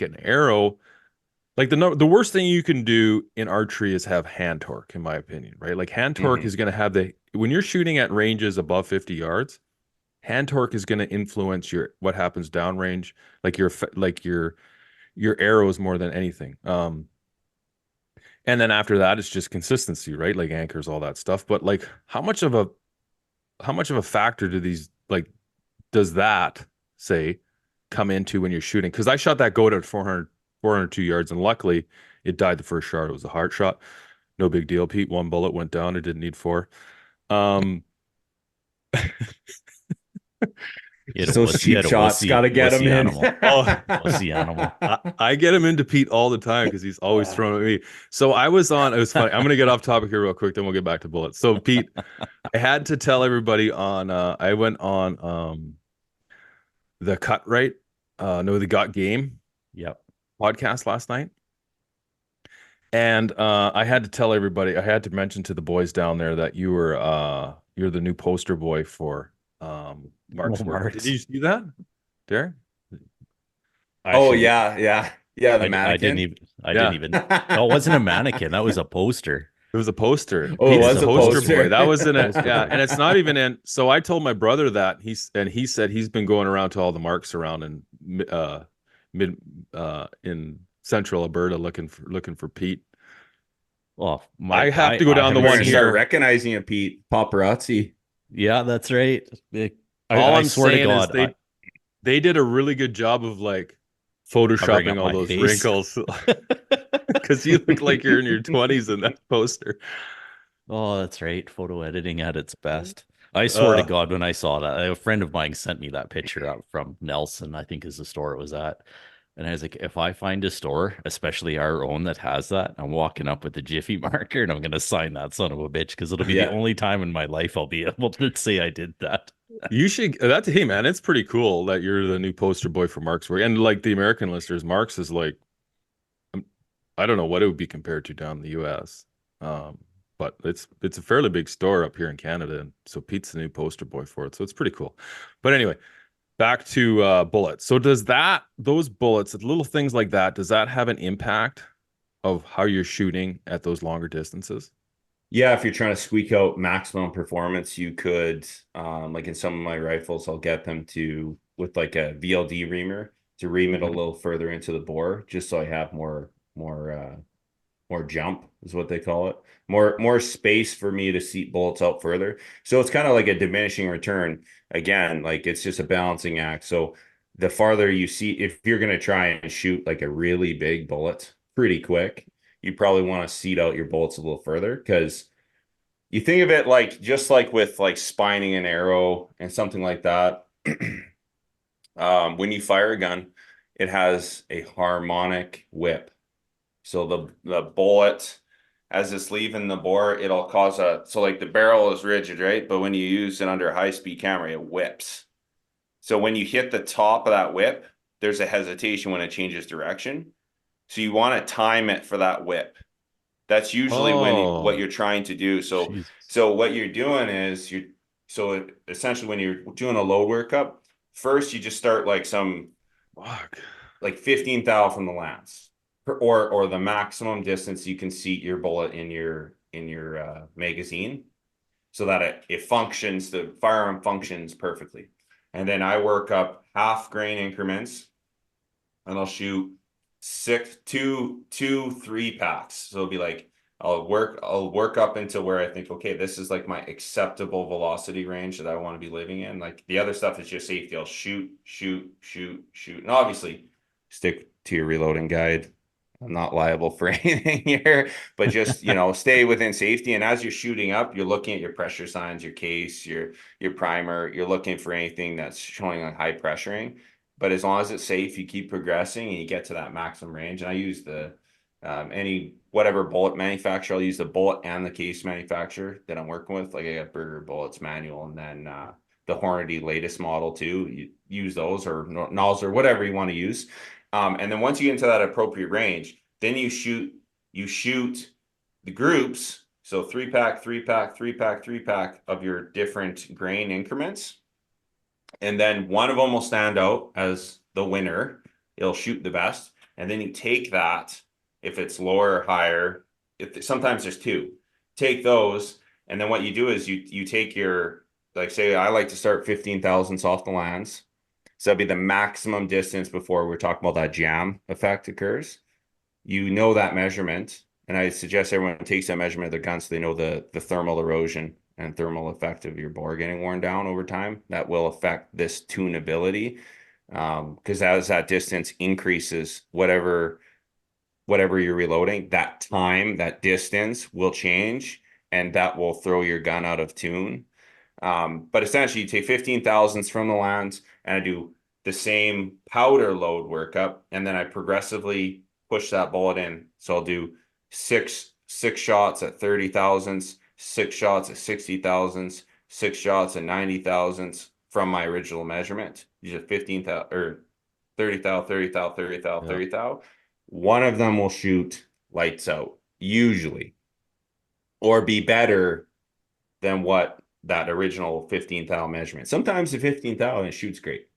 the worst thing you can do in archery is have hand torque, in my opinion, right? Like hand torque is going to have when you're shooting at ranges above 50 yards, hand torque is going to influence what happens downrange, like your arrows more than anything. And then after that, it's just consistency, right? Like anchors, all that stuff. But like, how much of a factor does that say come into when you're shooting? Because I shot that goat at 402 yards, and luckily it died the first shot. It was a heart shot. No big deal, Pete. One bullet went down. It didn't need 4. So cheap shots, gotta get him in. What's the animal? I get him into Pete all the time because he's always throwing at me. So it was funny. I'm gonna get off topic here real quick, then we'll get back to bullets. So Pete, I had to tell everybody I went on the Cartridge, the Got Game podcast last night. And I had to tell everybody, I had to mention to the boys down there that you're the new poster boy for Mark's work. Did you see that, Derek? Yeah. The mannequin. I didn't even. No, it wasn't a mannequin. That was a poster. It was a poster. Oh, it was a poster boy. That was in it. Yeah, and it's not even in. So I told my brother that he said he's been going around to all the marks around in central Alberta looking for Pete. Well, I have to go down the one here. Start recognizing a Pete paparazzi. Yeah, that's right. All I'm swear to God, they did a really good job of like photoshopping all those wrinkles. Because you look like you're in your 20s in that poster. Oh, that's right. Photo editing at its best. I swear to God, when I saw that, a friend of mine sent me that picture out from Nelson, I think is the store it was at. And I was like, if I find a store, especially our own, that has that, I'm walking up with the Jiffy marker and I'm going to sign that son of a bitch because it'll be the only time in my life I'll be able to say I did that. You should, that's, hey man, it's pretty cool that you're the new poster boy for Mark's work. And like the American listers, Mark's is like, I don't know what it would be compared to down in the US. But it's a fairly big store up here in Canada. And so Pete's the new poster boy for it. So it's pretty cool. But anyway, back to bullets. So does those bullets, little things like that, does that have an impact of how you're shooting at those longer distances? Yeah, if you're trying to squeak out maximum performance, you could, like in some of my rifles, I'll get them to, with like a VLD reamer, to ream it a little further into the bore, just so I have more jump is what they call it. More space for me to seat bullets out further. So it's kind of like a diminishing return. Again, like it's just a balancing act. So the farther you see, if you're going to try and shoot like a really big bullet pretty quick, you probably want to seat out your bullets a little further, because you think of it like just like with like spining an arrow and something like that. When you fire a gun, it has a harmonic whip. So the bullet, as it's leaving the bore, it'll cause so like the barrel is rigid, right? But when you use it under a high-speed camera, it whips. So when you hit the top of that whip, there's a hesitation when it changes direction. So you want to time it for that whip. That's usually what you're trying to do. So Jesus. so what you're doing is essentially when you're doing a load workup, first you just start like like 15 thou from the lance, or the maximum distance you can seat your bullet in your magazine, so that it functions, the firearm functions perfectly. And then I work up half grain increments, and I'll shoot 3 packs. So it'll be like I'll work up until where I think, okay, this is like my acceptable velocity range that I want to be living in. Like the other stuff is just safety. I'll shoot, and obviously stick to your reloading guide. I'm not liable for anything here, but just, stay within safety. And as you're shooting up, you're looking at your pressure signs, your case, your primer. You're looking for anything that's showing like high pressuring. But as long as it's safe, you keep progressing and you get to that maximum range. And I use whatever bullet manufacturer. I'll use the bullet and the case manufacturer that I'm working with. Like I got Burger Bullets manual, and then the Hornady latest model too. You use those, or nozzles, or whatever you want to use. And then once you get into that appropriate range, then you shoot the groups. So 3-pack, 3-pack, 3-pack, 3-pack of your different grain increments. And then one of them will stand out as the winner. It'll shoot the best. And then you take that, if it's lower or higher, sometimes there's 2, take those. And then what you do is you take your, like, say, I like to start 15 thousandths off the lands. So that'd be the maximum distance before we're talking about that jam effect occurs. You know that measurement, and I suggest everyone takes that measurement of their gun so they know the thermal erosion and thermal effect of your bore getting worn down over time. That will affect this tunability, because as that distance increases, whatever you're reloading, that time, that distance will change, and that will throw your gun out of tune. But essentially you take 15 thousandths from the lands, and I do the same powder load workup, and then I progressively push that bullet in. So I'll do six shots at 30 thousandths, 6 shots at 60 thousandths, 6 shots at 90 thousandths from my original measurement. These are 15 thou or 30 thou, 30 thou, 30 thou, 30 thou. One of them will shoot lights out, usually, or be better than what that original 15 thou measurement. Sometimes the 15 thou and it shoots great.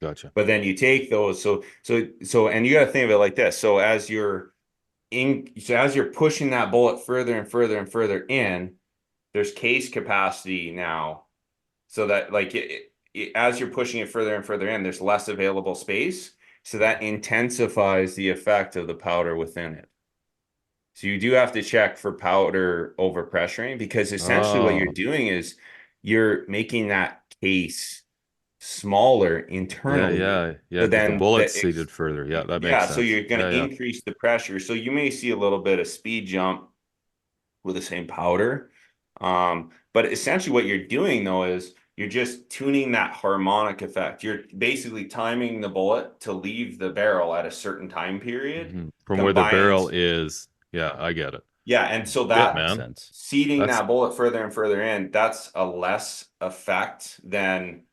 Gotcha. But then you take those, so and you got to think of it like this. So as you're pushing that bullet further and further and further in, there's case capacity now, so that like as you're pushing it further and further in, there's less available space. So that intensifies the effect of the powder within it. So you do have to check for powder overpressuring, because essentially what you're doing is you're making that case smaller Yeah, internally. yeah, yeah. So 'Cause the then bullet's seated further. Yeah, that makes yeah, sense. so you're going to Yeah, yeah. increase the pressure. So you may see a little bit of speed jump with the same powder. But essentially what you're doing though is you're just tuning that harmonic effect. You're basically timing the bullet to leave the barrel at a certain time period. Mhm. From where the combined- barrel is. Yeah, I get it. Yeah, and so Shit, that Makes man. sense. seeding That's- that bullet further and further in, that's a less effect than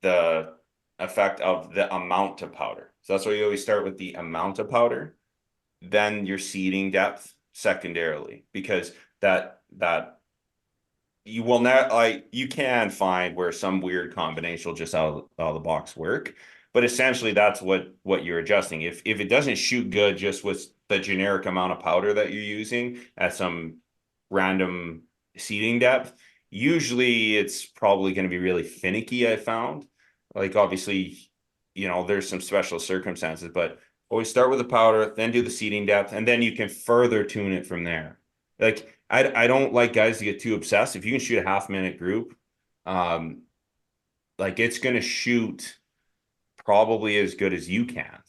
the effect of the amount of powder. So that's why you always start with the amount of powder, then your seeding depth secondarily, because that you will not like you can find where some weird combination will just out of the box work, but essentially that's what you're adjusting. If it doesn't shoot good just with the generic amount of powder that you're using at some random seeding depth, usually it's probably going to be really finicky. I found, like, obviously, there's some special circumstances, but always start with the powder, then do the seeding depth, and then you can further tune it from there. Like, I don't like guys to get too obsessed. If you can shoot a half-minute group, like, it's going to shoot probably as good as you can,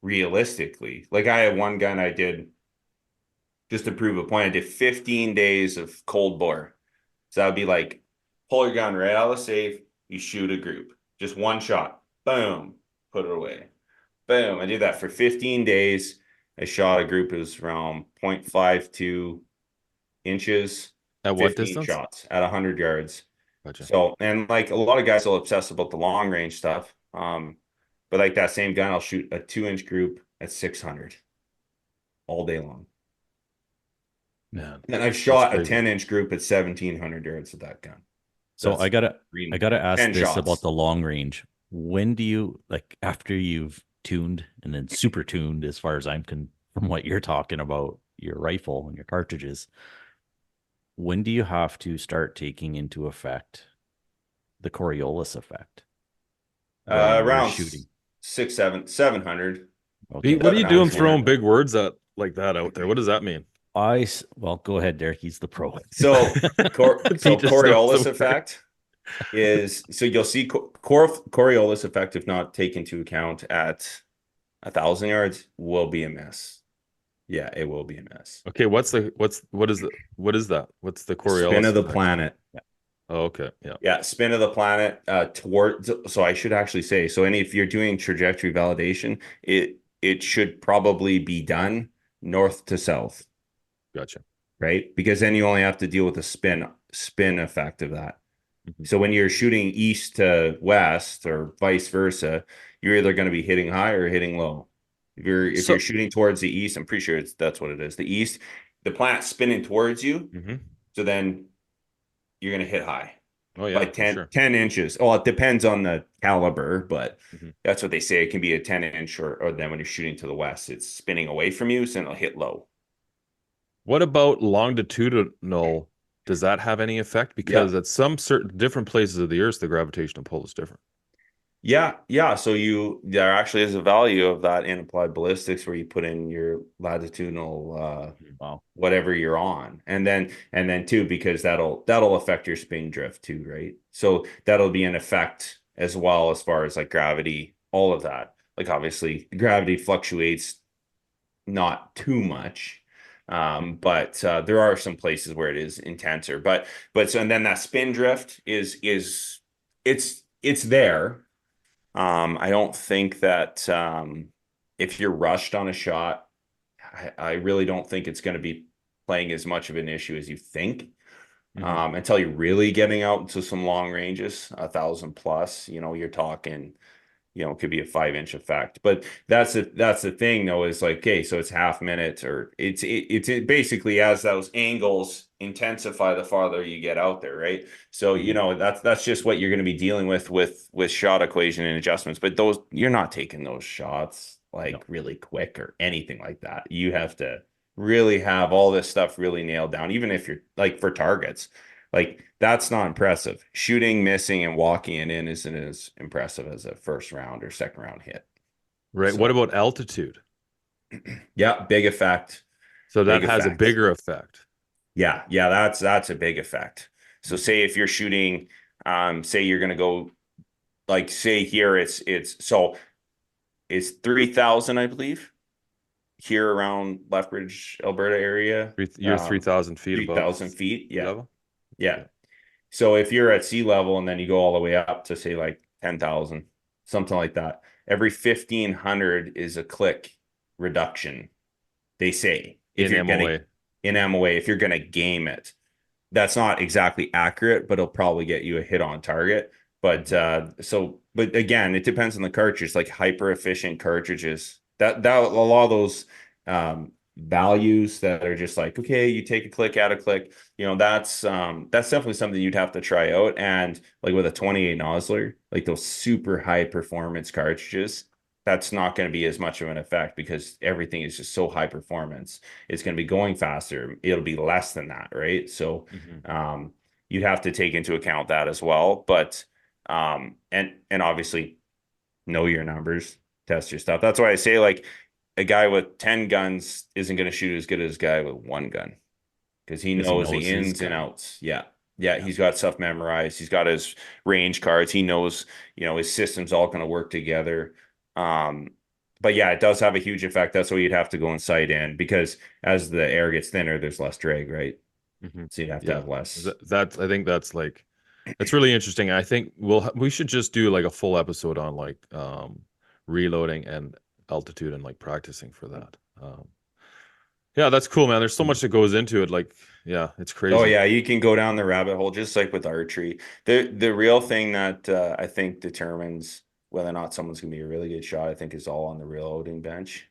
realistically. Like, I had one gun I did, just to prove a point, I did 15 days of cold bore. So that would be like, pull your gun right out of the safe, you shoot a group. Just one shot. Boom. Put it away. Boom. I did that for 15 days. I shot a group. It was around 0.52 inches. At what 15 distance? shots at 100 yards. Gotcha. So, and like a lot of guys will obsess about the long range stuff. But like that same gun, I'll shoot a 2-inch group at 600 all day long. Man. And I've shot a crazy. 10-inch group at 1700 yards with that gun. So That's I gotta ask 10 this shots. about the long range. When do you, like, after you've tuned and then super tuned, as far as from what you're talking about, your rifle and your cartridges, when do you have to start taking into effect the Coriolis effect? When you're Around shooting. 700. Okay. What are you doing 700. throwing big words like that out there? What does that mean? Well, go ahead, Derek. He's the pro. So, Pete just knows Coriolis the effect is, so you'll see Coriolis effect, if not taken into account at 1,000 yards, will be a mess. Yeah, it will be a mess. Okay, what is that? What's the Coriolis Spin of the effect? planet. Oh, okay. Yeah. Yeah, spin of the planet towards. So I should actually say, so if you're doing trajectory validation, it should probably be done north to south, Gotcha. right? Because then you only have to deal with the spin effect of that. Mhm. So when you're shooting east to west or vice versa, you're either going to be hitting high or hitting low. If you're shooting towards the east, I'm pretty sure that's what it is. The east, the planet's spinning towards you, Mm-hmm. so then you're going to hit high. Oh yeah, By for 10, sure. 10 inches. Well, it depends on the caliber, but Mhm. that's what they say. It can be a 10-inch, or then when you're shooting to the west, it's spinning away from you, so it'll hit low. What about longitudinal? Does that have any effect? Because at some certain different places of the Earth, the gravitational pull is different. Yeah. So there actually is a value of that in applied ballistics where you put in your latitudinal Wow. whatever you're on, and then too, because that'll affect your spin drift too, right? So that'll be an effect as well, as far as like gravity, all of that. Like, obviously gravity fluctuates not too much, but there are some places where it is intenser, but so, and then that spin drift is it's there. I don't think that if you're rushed on a shot, I really don't think it's going to be playing as much of an issue as you think. Mhm. Until you're really getting out into some long ranges, 1,000 plus, you're talking, it could be a 5-inch effect. But that's the thing though, is like, okay, so it's half minute, or it's basically, as those angles intensify the farther you get out there, right? So that's just what you're going to be dealing with shot equation and adjustments. But those, you're not taking those shots like really quick or anything like that. You have to really have all this stuff really nailed down, even if you're like, for targets, like, that's not impressive. Shooting, missing, and walking it in isn't as impressive as a first round or second round hit. Right. So- What about altitude? Yeah, big effect. So that Big has a effect. bigger effect. Yeah, that's a big effect. So say if you're shooting, say you're going to go like say here it's 3,000, I believe, here around Lethbridge, Alberta area. You're 3,000 feet above 3,000 feet. sea Yeah. level. Yeah. So if you're at sea level and then you go all the way up to say like 10,000, something like that, every 1,500 is a click reduction. They say if In you're MOA. in MOA, if you're going to game it. That's not exactly accurate, but it'll probably get you a hit on target. But but again, it depends on the cartridge. Like hyper efficient cartridges, that a lot of those values that are just like, okay, you take a click, add a click, that's definitely something you'd have to try out. And like with a 28 nozzler, like those super high performance cartridges, that's not going to be as much of an effect because everything is just so high performance. It's going to be going faster. It'll be less than that, right? So you'd have to take into account that as well. But and obviously know your numbers, test your stuff. That's why I say like a guy with 10 guns isn't going to shoot as good as a guy with one gun because he knows the ins and outs. Yeah. He's got stuff memorized. He's got his range cards. He knows, his system's all going to work together. But yeah, it does have a huge effect. That's why you'd have to go and sight in because as the air gets thinner, there's less drag, right? So you'd have to have less. I think that's really interesting. I think we should just do like a full episode on like reloading and altitude and like practicing for that. Yeah, that's cool, man. There's so much that goes into it. Like, yeah, it's crazy. Oh yeah, you can go down the rabbit hole just like with archery. The real thing that I think determines whether or not someone's gonna be a really good shot, I think, is all on the reloading bench.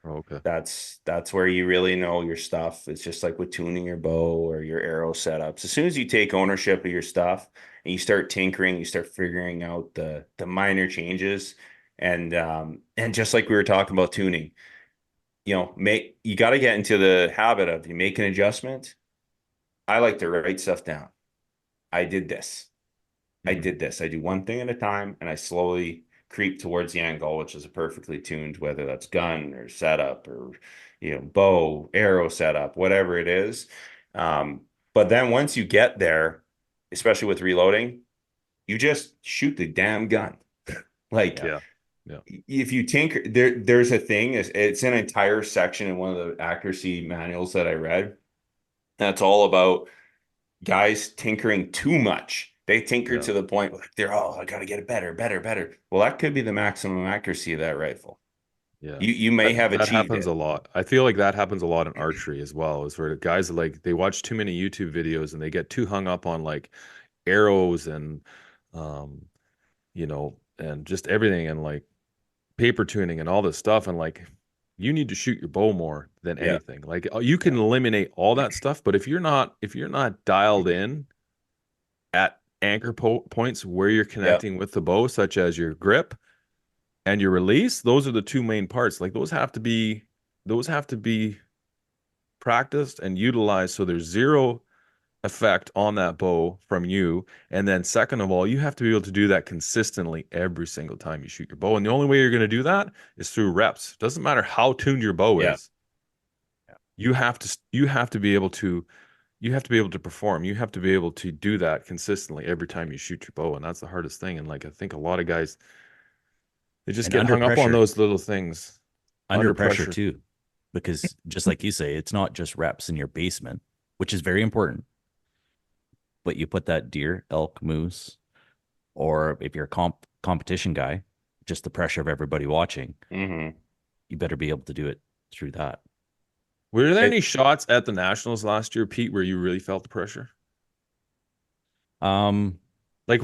Okay. That's where you really know your stuff. It's just like with tuning your bow or your arrow setups. As soon as you take ownership of your stuff and you start tinkering, you start figuring out the minor changes, and just like we were talking about tuning, you got to get into the habit of you make an adjustment. I like to write stuff down. I did this. I did this. I do one thing at a time, and I slowly creep towards the end goal, which is a perfectly tuned, whether that's gun or setup or bow, arrow setup, whatever it is. But then once you get there, especially with reloading, you just shoot the damn gun. Like, if you tinker, there's a thing. It's an entire section in one of the accuracy manuals that I read. That's all about guys tinkering too much. They tinker to the point where they're, I got to get it better. Well, that could be the maximum accuracy of that rifle. Yeah. You may have that achieved happens a lot. I feel like that happens a lot in archery as well, is where guys like they watch too many YouTube videos and they get too hung up on like arrows and and just everything and like paper tuning and all this stuff, and like you need to shoot your bow more than anything. Like you can eliminate all that stuff, but if you're not dialed in at anchor points where you're connecting with the bow, such as your grip and your release, those are the two main parts. Like those have to be practiced and utilized so there's zero effect on that bow from you. And then second of all, you have to be able to do that consistently every single time you shoot your bow. And the only way you're going to do that is through reps. Doesn't matter how tuned your bow is. You have to be able to perform. You have to be able to do that consistently every time you shoot your bow. And that's the hardest thing. And like, I think a lot of guys, they just get hung up on those little things. Under pressure too, because just like you say, it's not just reps in your basement, which is very important. But you put that deer, elk, moose, or if you're a competition guy, just the pressure of everybody watching, you better be able to do it through that. Were there any shots at the Nationals last year, Pete, where you really felt the pressure? Like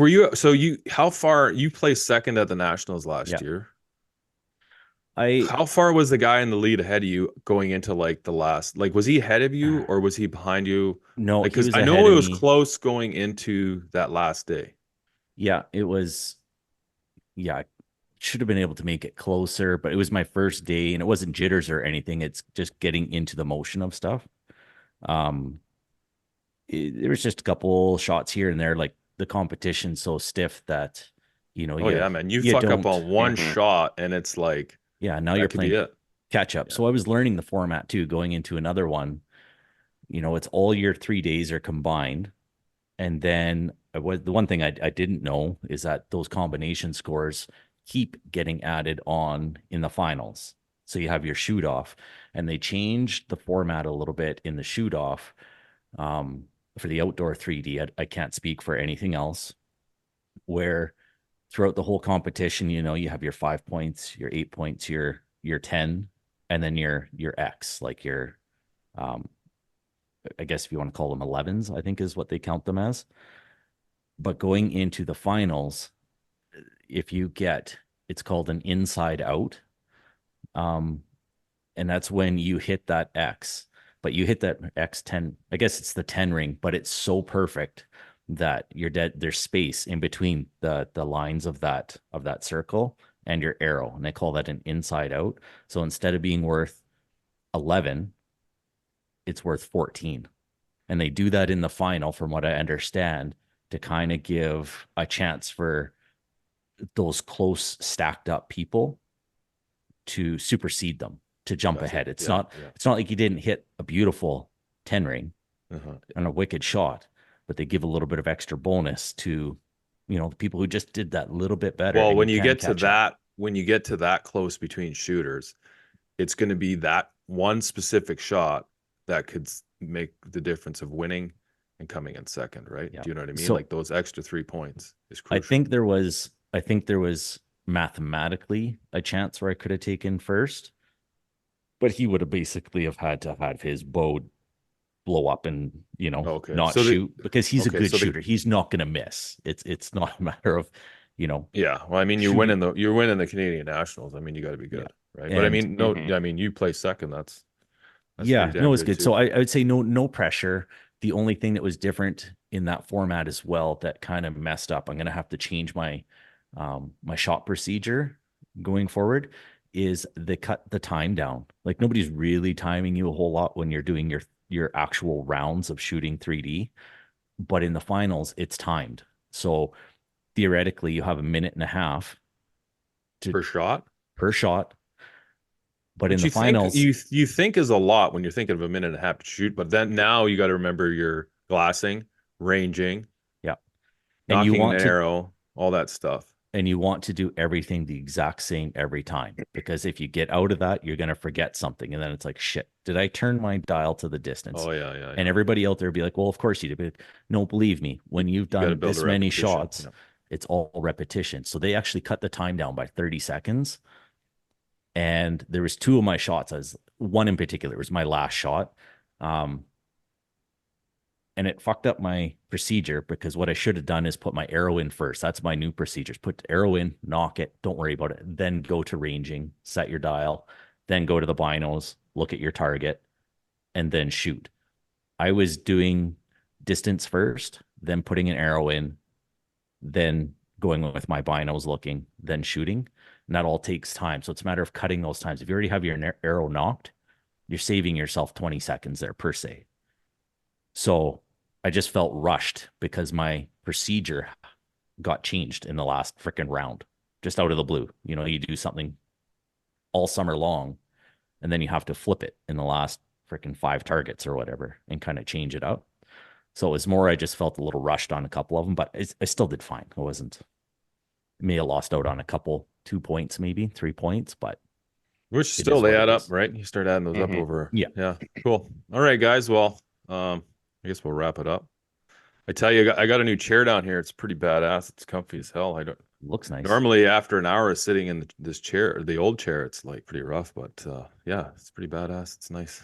how far you placed second at the Nationals last year? How far was the guy in the lead ahead of you going into like the last? Like, was he ahead of you or was he behind you? No, because I know it was close going into that last day. Yeah, it was. Yeah, I should have been able to make it closer, but it was my first day, and it wasn't jitters or anything. It's just getting into the motion of stuff. There was just a couple shots here and there, like the competition's so stiff that man, you fuck up on one shot and it's like. Yeah, now you're playing catch up. Yeah. So I was learning the format too, going into another one. It's all your 3 days are combined. And then the one thing I didn't know is that those combination scores keep getting added on in the finals. So you have your shoot off, and they changed the format a little bit in the shoot off for the outdoor 3D. I can't speak for anything else, where throughout the whole competition, you know, you have your 5 points, your 8 points, your 10, and then your X, like your I guess if you want to call them 11s, I think is what they count them as. But going into the finals, if you get, it's called an inside out. And that's when you hit that X, but you hit that X10, I guess it's the 10 ring, but it's so perfect that you're dead. There's space in between the lines of that circle and your arrow. And they call that an inside out. So instead of being worth 11, it's worth 14. And they do that in the final, from what I understand, to kind of give a chance for those close stacked up people to supersede them, to jump ahead. It's not like you didn't hit a beautiful 10 ring and a wicked shot, but they give a little bit of extra bonus to, you know, the people who just did that little bit better. Well, when you get to that, when you get to that close between shooters, it's going to be that one specific shot that could make the difference of winning and coming in second, right? Do you know what I mean? So, like those extra 3 points is crucial. I think there was mathematically a chance where I could have taken first, but he would have basically have had to have his bow blow up and, you know, not shoot, because he's a good shooter. He's not going to miss. It's not a matter of, you know. Yeah. Well, I mean, you're winning the Canadian Nationals. I mean, you got to be good, right? But I mean, I mean, you play second. That's it's good. So I would say no pressure. The only thing that was different in that format as well that kind of messed up, I'm going to have to change my my shot procedure going forward, is they cut the time down. Like, nobody's really timing you a whole lot when you're doing your actual rounds of shooting 3D, but in the finals it's timed. So theoretically you have a minute and a half per shot. But in the finals, you think is a lot when you're thinking of a minute and a half to shoot, but then now you got to remember your glassing, ranging, and you want an arrow, all that stuff. And you want to do everything the exact same every time, because if you get out of that, you're going to forget something. And then it's like, shit, did I turn my dial to the distance? Oh, yeah. And everybody out there be like, well, of course you did. But no, believe me, when you've done this many shots, it's all repetition. So they actually cut the time down by 30 seconds. And there was 2 of my shots. One in particular was my last shot. And it fucked up my procedure, because what I should have done is put my arrow in first. That's my new procedures. Put the arrow in, knock it, don't worry about it. Then go to ranging, set your dial, then go to the binos, look at your target, and then shoot. I was doing distance first, then putting an arrow in, then going with my binos looking, then shooting. And that all takes time. So it's a matter of cutting those times. If you already have your arrow knocked, you're saving yourself 20 seconds there per se. So I just felt rushed because my procedure got changed in the last freaking round, just out of the blue. You know, you do something all summer long, and then you have to flip it in the last freaking 5 targets or whatever and kind of change it up. So it was more, I just felt a little rushed on a couple of them, but I still did fine. I may have lost out on a couple, 2 points, maybe 3 points, but which still they add up, right? You start adding those up over. Yeah. Cool. All right, guys. Well, I guess we'll wrap it up. I tell you, I got a new chair down here. It's pretty badass. It's comfy as hell. Looks nice. Normally, after an hour of sitting in this chair, the old chair, it's like pretty rough. But yeah, it's pretty badass. It's nice.